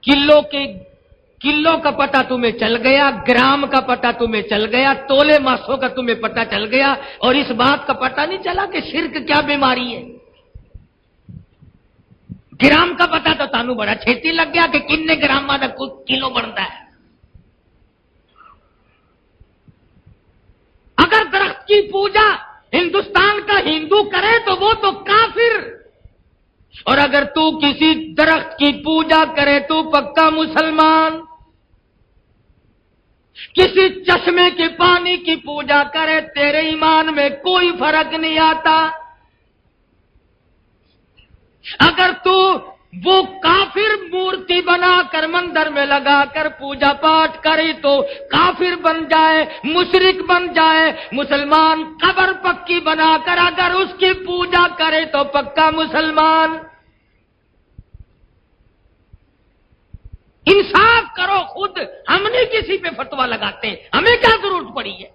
کلو کا پتہ تمہیں چل گیا، گرام کا پتہ تمہیں چل گیا، تولے ماسوں کا تمہیں پتہ چل گیا، اور اس بات کا پتہ نہیں چلا کہ شرک کیا بیماری ہے۔ گرام کا پتہ تو تانوں بڑا چھیتی لگ گیا کہ کنے گرام کا کلو بنتا ہے۔ اگر درخت کی پوجا ہندوستان کا ہندو کرے تو وہ تو کافر، اور اگر تو کسی درخت کی پوجا کرے تو پکا مسلمان۔ کسی چشمے کے پانی کی پوجا کرے، تیرے ایمان میں کوئی فرق نہیں آتا۔ اگر تو وہ کافر مورتی بنا کر مندر میں لگا کر پوجا پاٹ کرے تو کافر بن جائے، مشرک بن جائے۔ مسلمان قبر پکی بنا کر اگر اس کی پوجا کرے تو پکا مسلمان۔ انصاف کرو خود، ہم نہیں کسی پہ فتوا لگاتے، ہمیں کیا ضرورت پڑی ہے؟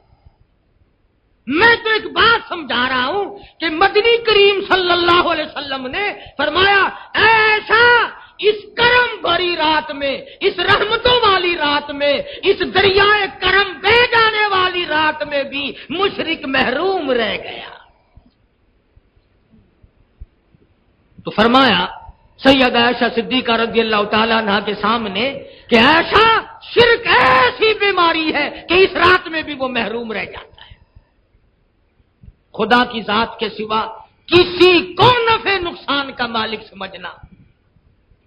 میں تو ایک بات سمجھا رہا ہوں کہ مدنی کریم صلی اللہ علیہ وسلم نے فرمایا، ایسا اس کرم بھری رات میں، اس رحمتوں والی رات میں، اس دریائے کرم بہ جانے والی رات میں بھی مشرک محروم رہ گیا۔ تو فرمایا سید عائشہ صدیقہ رضی اللہ تعالیٰ عنہ کے سامنے کہ ایسا شرک ایسی بیماری ہے کہ اس رات میں بھی وہ محروم رہ جاتا ہے۔ خدا کی ذات کے سوا کسی کو نفع نقصان کا مالک سمجھنا،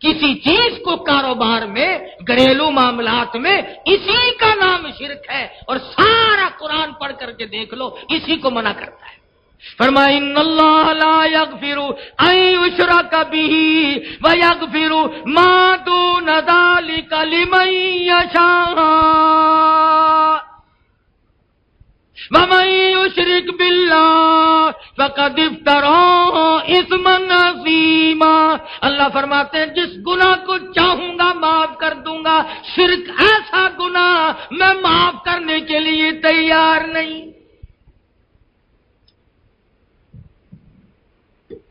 کسی چیز کو کاروبار میں، گھریلو معاملات میں، اسی کا نام شرک ہے، اور سارا قرآن پڑھ کر کے دیکھ لو اسی کو منع کرتا ہے۔ فرمایا ان اللہ لا یغفر ان یشرک بہ ویغفر ما دون ذلک لمن یشاء ومن یشرک باللہ فقد افترى اثما عظیما۔ اللہ فرماتے ہیں جس گناہ کو چاہوں گا معاف کر دوں گا، شرک ایسا گناہ میں معاف کرنے کے لیے تیار نہیں۔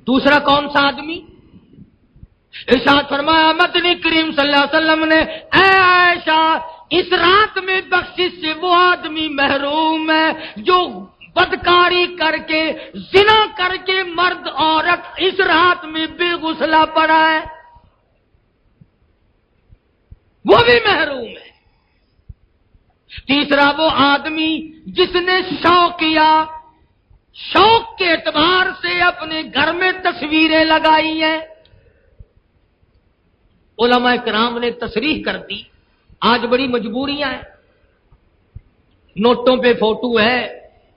دوسرا کون سا آدمی؟ ارشاد فرمایا مدنی کریم صلی اللہ علیہ وسلم نے، اے عائشہ اس رات میں بخشش سے وہ آدمی محروم ہے جو بدکاری کر کے، زنا کر کے مرد عورت اس رات میں بے غسلہ پڑا ہے، وہ بھی محروم ہے۔ تیسرا وہ آدمی جس نے شوق کیا، شوق کے اعتبار سے اپنے گھر میں تصویریں لگائی ہیں۔ علماء کرام نے تصریح کر دی، آج بڑی مجبوریاں ہیں، نوٹوں پہ فوٹو ہے،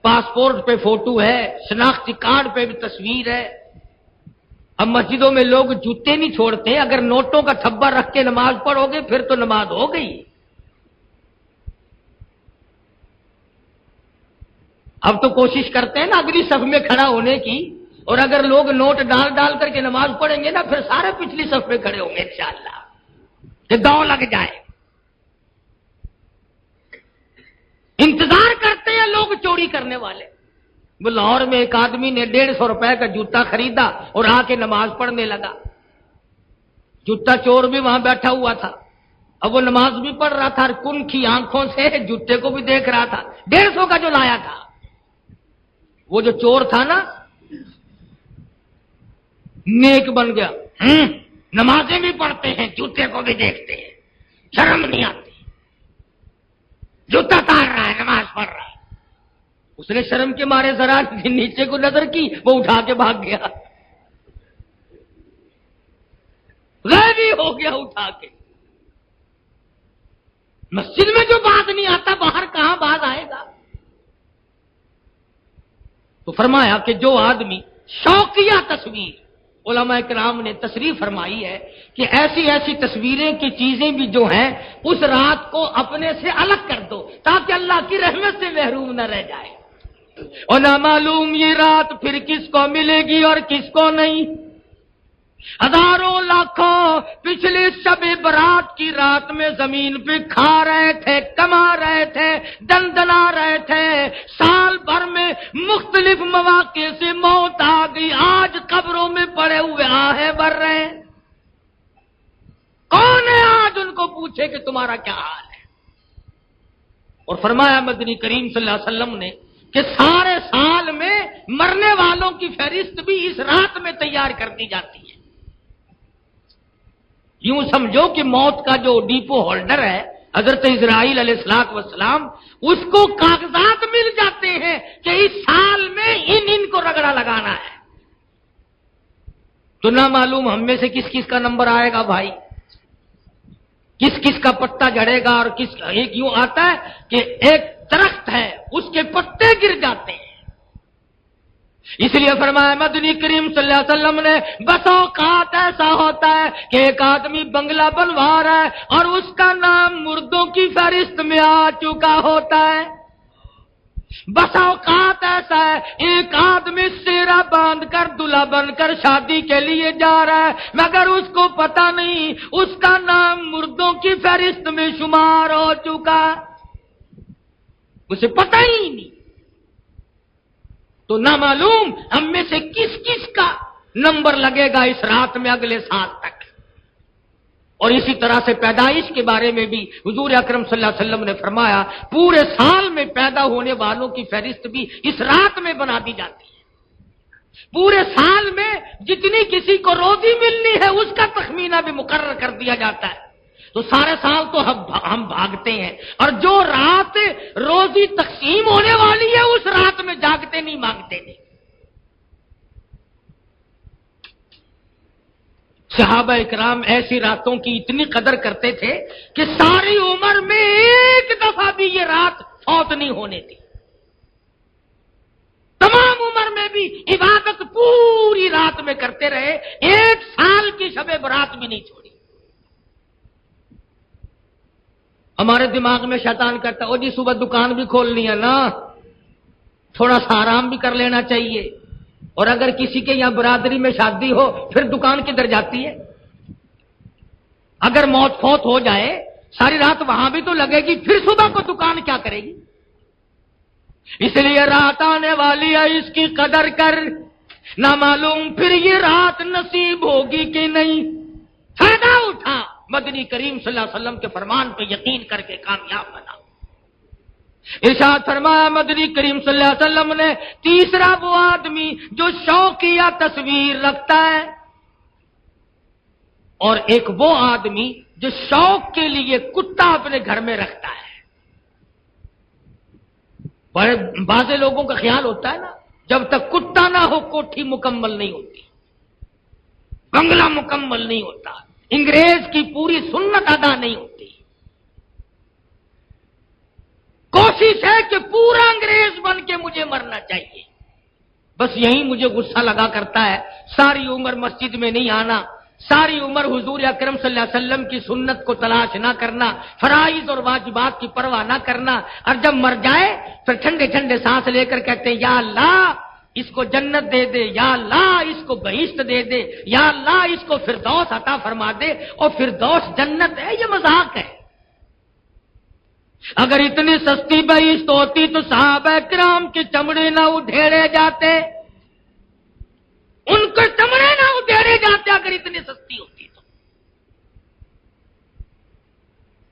پاسپورٹ پہ فوٹو ہے، شناختی کارڈ پہ بھی تصویر ہے۔ اب مسجدوں میں لوگ جوتے نہیں چھوڑتے، اگر نوٹوں کا تھبا رکھ کے نماز پڑھو گے پھر تو نماز ہو گئی۔ اب تو کوشش کرتے ہیں نا اگلی صف میں کھڑا ہونے کی، اور اگر لوگ نوٹ ڈال ڈال کر کے نماز پڑھیں گے نا پھر سارے پچھلی صف پہ کھڑے ہوں گے انشاءاللہ کہ دوڑ لگ جائے. انتظار کرتے ہیں لوگ چوری کرنے والے. وہ لاہور میں ایک آدمی نے 150 روپے کا جوتا خریدا اور آ کے نماز پڑھنے لگا. جوتا چور بھی وہاں بیٹھا ہوا تھا. اب وہ نماز بھی پڑھ رہا تھا اور کن کی آنکھوں سے جوتے کو بھی دیکھ رہا تھا. 150 کا جو لایا تھا. وہ جو چور تھا نا نیک بن گیا. نمازیں بھی پڑھتے ہیں جوتے کو بھی دیکھتے ہیں, شرم نہیں آتی. جوتا تار رہا ہے نماز پڑھ رہا ہے. اس نے شرم کے مارے ذرا نیچے کو نظر کی, وہ اٹھا کے بھاگ گیا. غائب ہی ہو گیا اٹھا کے. مسجد میں جو باز نہیں آتا باہر کہاں باز آئے گا. تو فرمایا کہ جو آدمی شوقیہ تصویر, علماء کرام نے تصریح فرمائی ہے کہ ایسی ایسی تصویریں کی چیزیں بھی جو ہیں اس رات کو اپنے سے الگ کر دو تاکہ اللہ کی رحمت سے محروم نہ رہ جائے. اور نہ معلوم یہ رات پھر کس کو ملے گی اور کس کو نہیں. ہزاروں لاکھوں پچھلے شب برات کی رات میں زمین پہ کھا رہے تھے, کما رہے تھے, دندنا رہے تھے. سال بھر میں مختلف مواقع سے موت آ گئی. آج قبروں میں پڑے ہوئے آہیں بھر رہے ہیں. کون ہے آج ان کو پوچھے کہ تمہارا کیا حال ہے. اور فرمایا مدنی کریم صلی اللہ علیہ وسلم نے کہ سارے سال میں مرنے والوں کی فہرست بھی اس رات میں تیار کر دی جاتی ہے. یوں سمجھو کہ موت کا جو ڈیپو ہولڈر ہے حضرت اسرائیل علیہ الصلوۃ والسلام, اس کو کاغذات مل جاتے ہیں کہ اس سال میں ان کو رگڑا لگانا ہے. تو نہ معلوم ہم میں سے کس کس کا نمبر آئے گا بھائی, کس کس کا پتا جڑے گا. اور کس کا ایک یوں آتا ہے کہ ایک درخت ہے اس کے پتے گر جاتے ہیں. اس لیے فرمایا مدنی کریم صلی اللہ علیہ وسلم نے بس اوقات ایسا ہوتا ہے کہ ایک آدمی بنگلہ بنوا رہا ہے اور اس کا نام مردوں کی فہرست میں آ چکا ہوتا ہے. بس اوقات ایسا ہے ایک آدمی سیرا باندھ کر دلہا بن کر شادی کے لیے جا رہا ہے مگر اس کو پتہ نہیں اس کا نام مردوں کی فہرست میں شمار ہو چکا, اسے پتہ ہی نہیں. تو نہ معلوم ہم میں سے کس کس کا نمبر لگے گا اس رات میں اگلے سال تک. اور اسی طرح سے پیدائش کے بارے میں بھی حضور اکرم صلی اللہ علیہ وسلم نے فرمایا پورے سال میں پیدا ہونے والوں کی فہرست بھی اس رات میں بنا دی جاتی ہے. پورے سال میں جتنی کسی کو روزی ملنی ہے اس کا تخمینہ بھی مقرر کر دیا جاتا ہے. تو سارے سال تو ہم بھاگتے ہیں اور جو رات روزی تقسیم ہونے والی ہے اس رات میں جاگتے نہیں, مانگتے نہیں. صحابہ اکرام ایسی راتوں کی اتنی قدر کرتے تھے کہ ساری عمر میں ایک دفعہ بھی یہ رات فوت نہیں ہونے دی. تمام عمر میں بھی عبادت پوری رات میں کرتے رہے, ایک سال کی شب برات بھی نہیں چھوڑی. ہمارے دماغ میں شیطان کرتا او جی صبح دکان بھی کھولنی ہے نا, تھوڑا سا آرام بھی کر لینا چاہیے. اور اگر کسی کے یہاں برادری میں شادی ہو پھر دکان کدھر جاتی ہے. اگر موت فوت ہو جائے ساری رات وہاں بھی تو لگے گی, پھر صبح کو دکان کیا کرے گی. اس لیے رات آنے والی ہے اس کی قدر کر, نہ معلوم پھر یہ رات نصیب ہوگی کہ نہیں. فائدہ اٹھا, مدنی کریم صلی اللہ علیہ وسلم کے فرمان پہ یقین کر کے کامیاب بنا. ارشاد فرمایا مدنی کریم صلی اللہ علیہ وسلم نے تیسرا وہ آدمی جو شوقیہ تصویر رکھتا ہے, اور ایک وہ آدمی جو شوق کے لیے کتا اپنے گھر میں رکھتا ہے. بعض لوگوں کا خیال ہوتا ہے نا جب تک کتا نہ ہو کوٹھی مکمل نہیں ہوتی, بنگلہ مکمل نہیں ہوتا, انگریز کی پوری سنت ادا نہیں ہوتی. کوشش ہے کہ پورا انگریز بن کے مجھے مرنا چاہیے. بس یہی مجھے غصہ لگا کرتا ہے. ساری عمر مسجد میں نہیں آنا, ساری عمر حضور اکرم صلی اللہ علیہ وسلم کی سنت کو تلاش نہ کرنا, فرائض اور واجبات کی پرواہ نہ کرنا, اور جب مر جائے پھر ٹھنڈے ٹھنڈے سانس لے کر کہتے ہیں یا اللہ اس کو جنت دے دے، یا اللہ اس کو بہشت دے دے، یا اللہ اس کو فردوس عطا فرما دے، اور فردوس جنت ہے، یہ مذاق ہے۔ اگر اتنی سستی بہشت ہوتی تو صحابہ کرام کے چمڑے نہ ادھیڑے جاتے، ان کے چمڑے نہ ادھیڑے جاتے اگر اتنی سستی ہوتی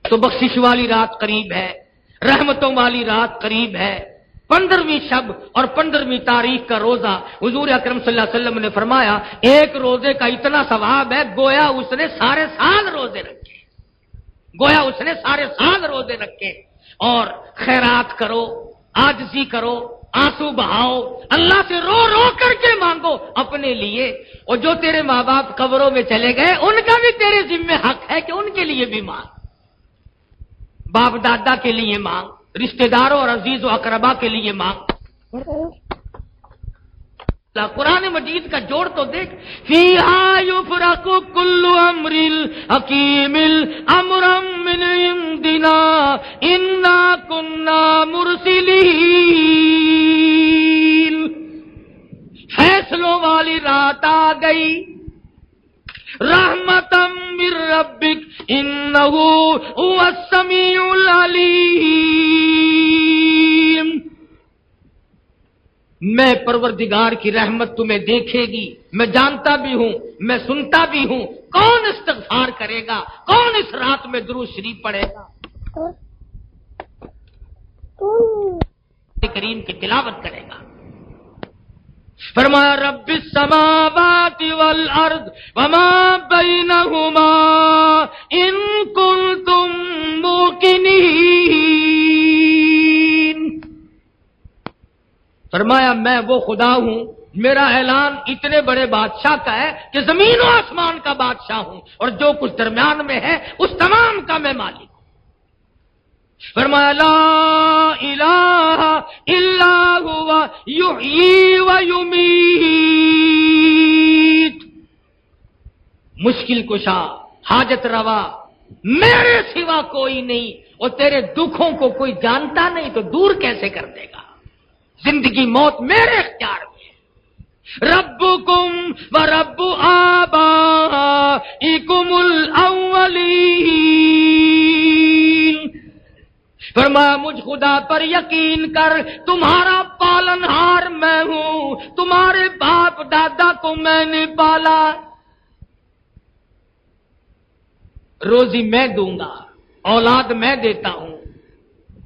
تو بخشش والی رات قریب ہے، رحمتوں والی رات قریب ہے، 15ویں شب اور 15ویں تاریخ کا روزہ۔ حضور اکرم صلی اللہ علیہ وسلم نے فرمایا ایک روزے کا اتنا ثواب ہے گویا اس نے سارے سال روزے رکھے، گویا اس نے سارے سال روزے رکھے۔ اور خیرات کرو، عاجزی کرو، آنسو بہاؤ، اللہ سے رو رو کر کے مانگو اپنے لیے، اور جو تیرے ماں باپ قبروں میں چلے گئے ان کا بھی تیرے ذمہ حق ہے کہ ان کے لیے بھی مانگ، باپ دادا کے لیے مانگ، رشتہ داروں اور عزیز و اقربا کے لیے مانگ۔ قرآن مجید کا جوڑ تو دیکھ، فیہا یفرق کل امر حکیم امرا من عندنا انا کنا مرسلین۔ فیصلوں والی رات آ گئی، رحمتم من ربک انہ هو السمیع العلیم۔ میں پروردگار کی رحمت تمہیں دیکھے گی، میں جانتا بھی ہوں، میں سنتا بھی ہوں۔ کون استغفار کرے گا، کون اس رات میں درود شریف پڑھے گا، کریم کی تلاوت کرے گا۔ فرمایا رب السماوات والارض وما بینہما ان کنتم موقنین۔ فرمایا میں وہ خدا ہوں، میرا اعلان اتنے بڑے بادشاہ کا ہے کہ زمین و آسمان کا بادشاہ ہوں، اور جو کچھ درمیان میں ہے اس تمام کا میں مالک ہوں۔ فرمایا لا الہ الا هو یحیی و یمیت۔ مشکل کشا، حاجت روا میرے سوا کوئی نہیں، اور تیرے دکھوں کو کوئی جانتا نہیں تو دور کیسے کر دے گا؟ زندگی موت میرے اختیار میں ہے۔ ربکم و رب آبائکم الاولین۔ فرمایا مجھ خدا پر یقین کر، تمہارا پالنہار میں ہوں، تمہارے باپ دادا کو میں نے پالا، روزی میں دوں گا، اولاد میں دیتا ہوں،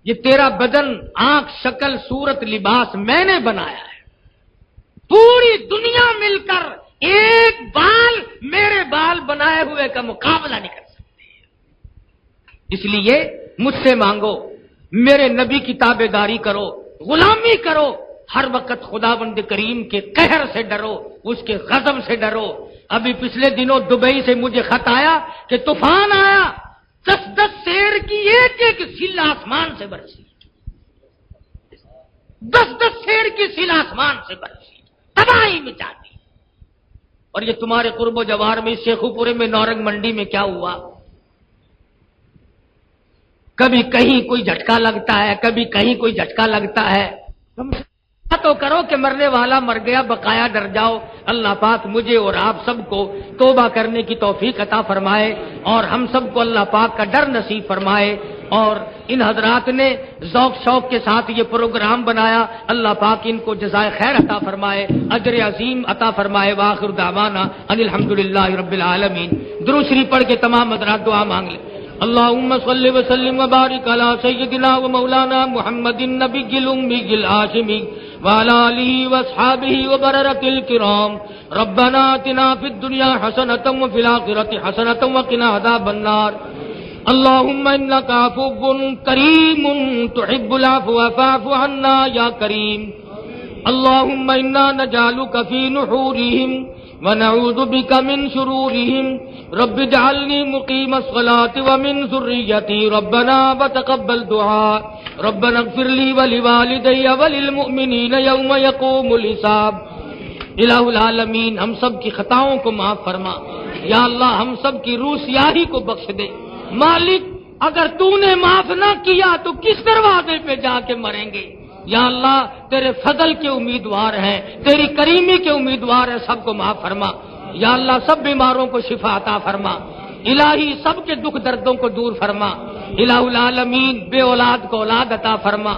یہ تیرا بدن، آنکھ، شکل، صورت، لباس میں نے بنایا ہے، پوری دنیا مل کر ایک بال میرے بال بنائے ہوئے کا مقابلہ نہیں کر سکتے۔ اس لیے مجھ سے مانگو، میرے نبی کی تابع داری کرو، غلامی کرو، ہر وقت خداوند کریم کے قہر سے ڈرو، اس کے غضب سے ڈرو۔ ابھی پچھلے دنوں دبئی سے مجھے خط آیا کہ طوفان آیا، 10 شیر کی ایک ایک سیل آسمان سے برسی، 10 شیر کی سیل آسمان سے برسی، تباہی مچا دی۔ اور یہ تمہارے قرب و جوار میں شیخو پورے میں نورنگ منڈی میں کیا ہوا؟ کبھی کہیں کوئی جھٹکا لگتا ہے، کبھی کہیں کوئی جھٹکا لگتا ہے، تو کرو کہ مرنے والا مر گیا، بقایا ڈر جاؤ۔ اللہ پاک مجھے اور آپ سب کو توبہ کرنے کی توفیق عطا فرمائے، اور ہم سب کو اللہ پاک کا ڈر نصیب فرمائے۔ اور ان حضرات نے ذوق شوق کے ساتھ یہ پروگرام بنایا، اللہ پاک ان کو جزائے خیر عطا فرمائے، اجر عظیم عطا فرمائے۔ وآخر دعوانا ان الحمدللہ رب العالمین۔ درود شریف پڑھ کے تمام حضرات دعا مانگ لیں۔ اللهم صل وسلم وبارك على سيدنا ومولانا محمد النبي الأمي الهاشمي وعلى آله وأصحابه وبررة الكرام۔ ربنا آتنا في الدنيا حسنة وفي الآخرة حسنة وقنا عذاب النار۔ اللهم إنك عفو كريم تحب العفو فاعف عنا يا كريم۔ اللهم إنا نجعلك في نحورهم ونعوذ بك من شرورهم۔ رب اجعلني مقيم الصلاة ومن ذريتي ربنا وتقبل دعاء۔ ربنا اغفر لي ولوالدي وللمؤمنين يوم يقوم الحساب۔ الہ العالمین ہم سب کی خطاؤں کو معاف فرما، یا اللہ ہم سب کی روح سیاہی کو بخش دے۔ مالک اگر تو نے معاف نہ کیا تو کس دروازے پہ جا کے مریں گے؟ یا اللہ تیرے فضل کے امیدوار ہیں، تیری کریمی کے امیدوار ہیں، سب کو معاف فرما یا اللہ، سب بیماروں کو شفا عطا فرما الہی، سب کے دکھ دردوں کو دور فرما الہ العالمین، بے اولاد کو اولاد عطا فرما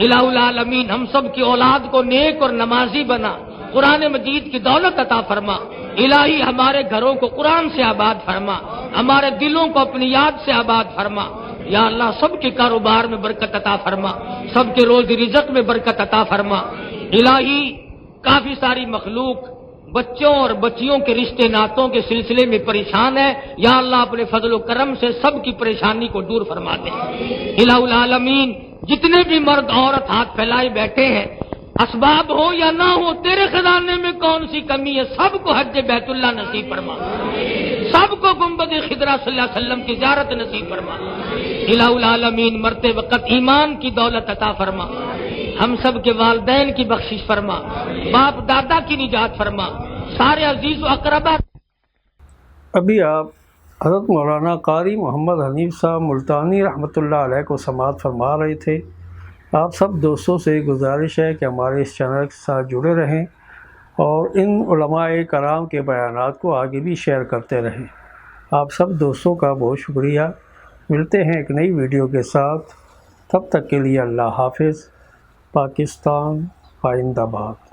الہ العالمین، ہم سب کی اولاد کو نیک اور نمازی بنا، قرآن مجید کی دولت عطا فرما الہی، ہمارے گھروں کو قرآن سے آباد فرما، ہمارے دلوں کو اپنی یاد سے آباد فرما یا اللہ، سب کے کاروبار میں برکت عطا فرما، سب کے روزی رزق میں برکت عطا فرما الہی، کافی ساری مخلوق بچوں اور بچیوں کے رشتے ناتوں کے سلسلے میں پریشان ہے یا اللہ، اپنے فضل و کرم سے سب کی پریشانی کو دور فرما دے الہ العالمین، جتنے بھی مرد عورت ہاتھ پھیلائے بیٹھے ہیں، اسباب ہو یا نہ ہو، تیرے خزانے میں کون سی کمی ہے، سب کو حج بیت اللہ نصیب فرما، سب کو گنبد خضرا صلی اللہ علیہ وسلم کی زیارت نصیب فرما الہ العالمین، مرتے وقت ایمان کی دولت عطا فرما، ہم سب کے والدین کی بخشش فرما، باپ دادا کی نجات فرما، سارے عزیز و اقربا۔ ابھی آپ حضرت مولانا قاری محمد حنیف صاحب ملتانی رحمۃ اللہ علیہ کو سماعت فرما رہے تھے۔ آپ سب دوستوں سے گزارش ہے کہ ہمارے اس چینل کے ساتھ جڑے رہیں اور ان علماء کرام کے بیانات کو آگے بھی شیئر کرتے رہیں۔ آپ سب دوستوں کا بہت شکریہ۔ ملتے ہیں ایک نئی ویڈیو کے ساتھ، تب تک کے لیے اللہ حافظ۔ پاکستان زندہ باد۔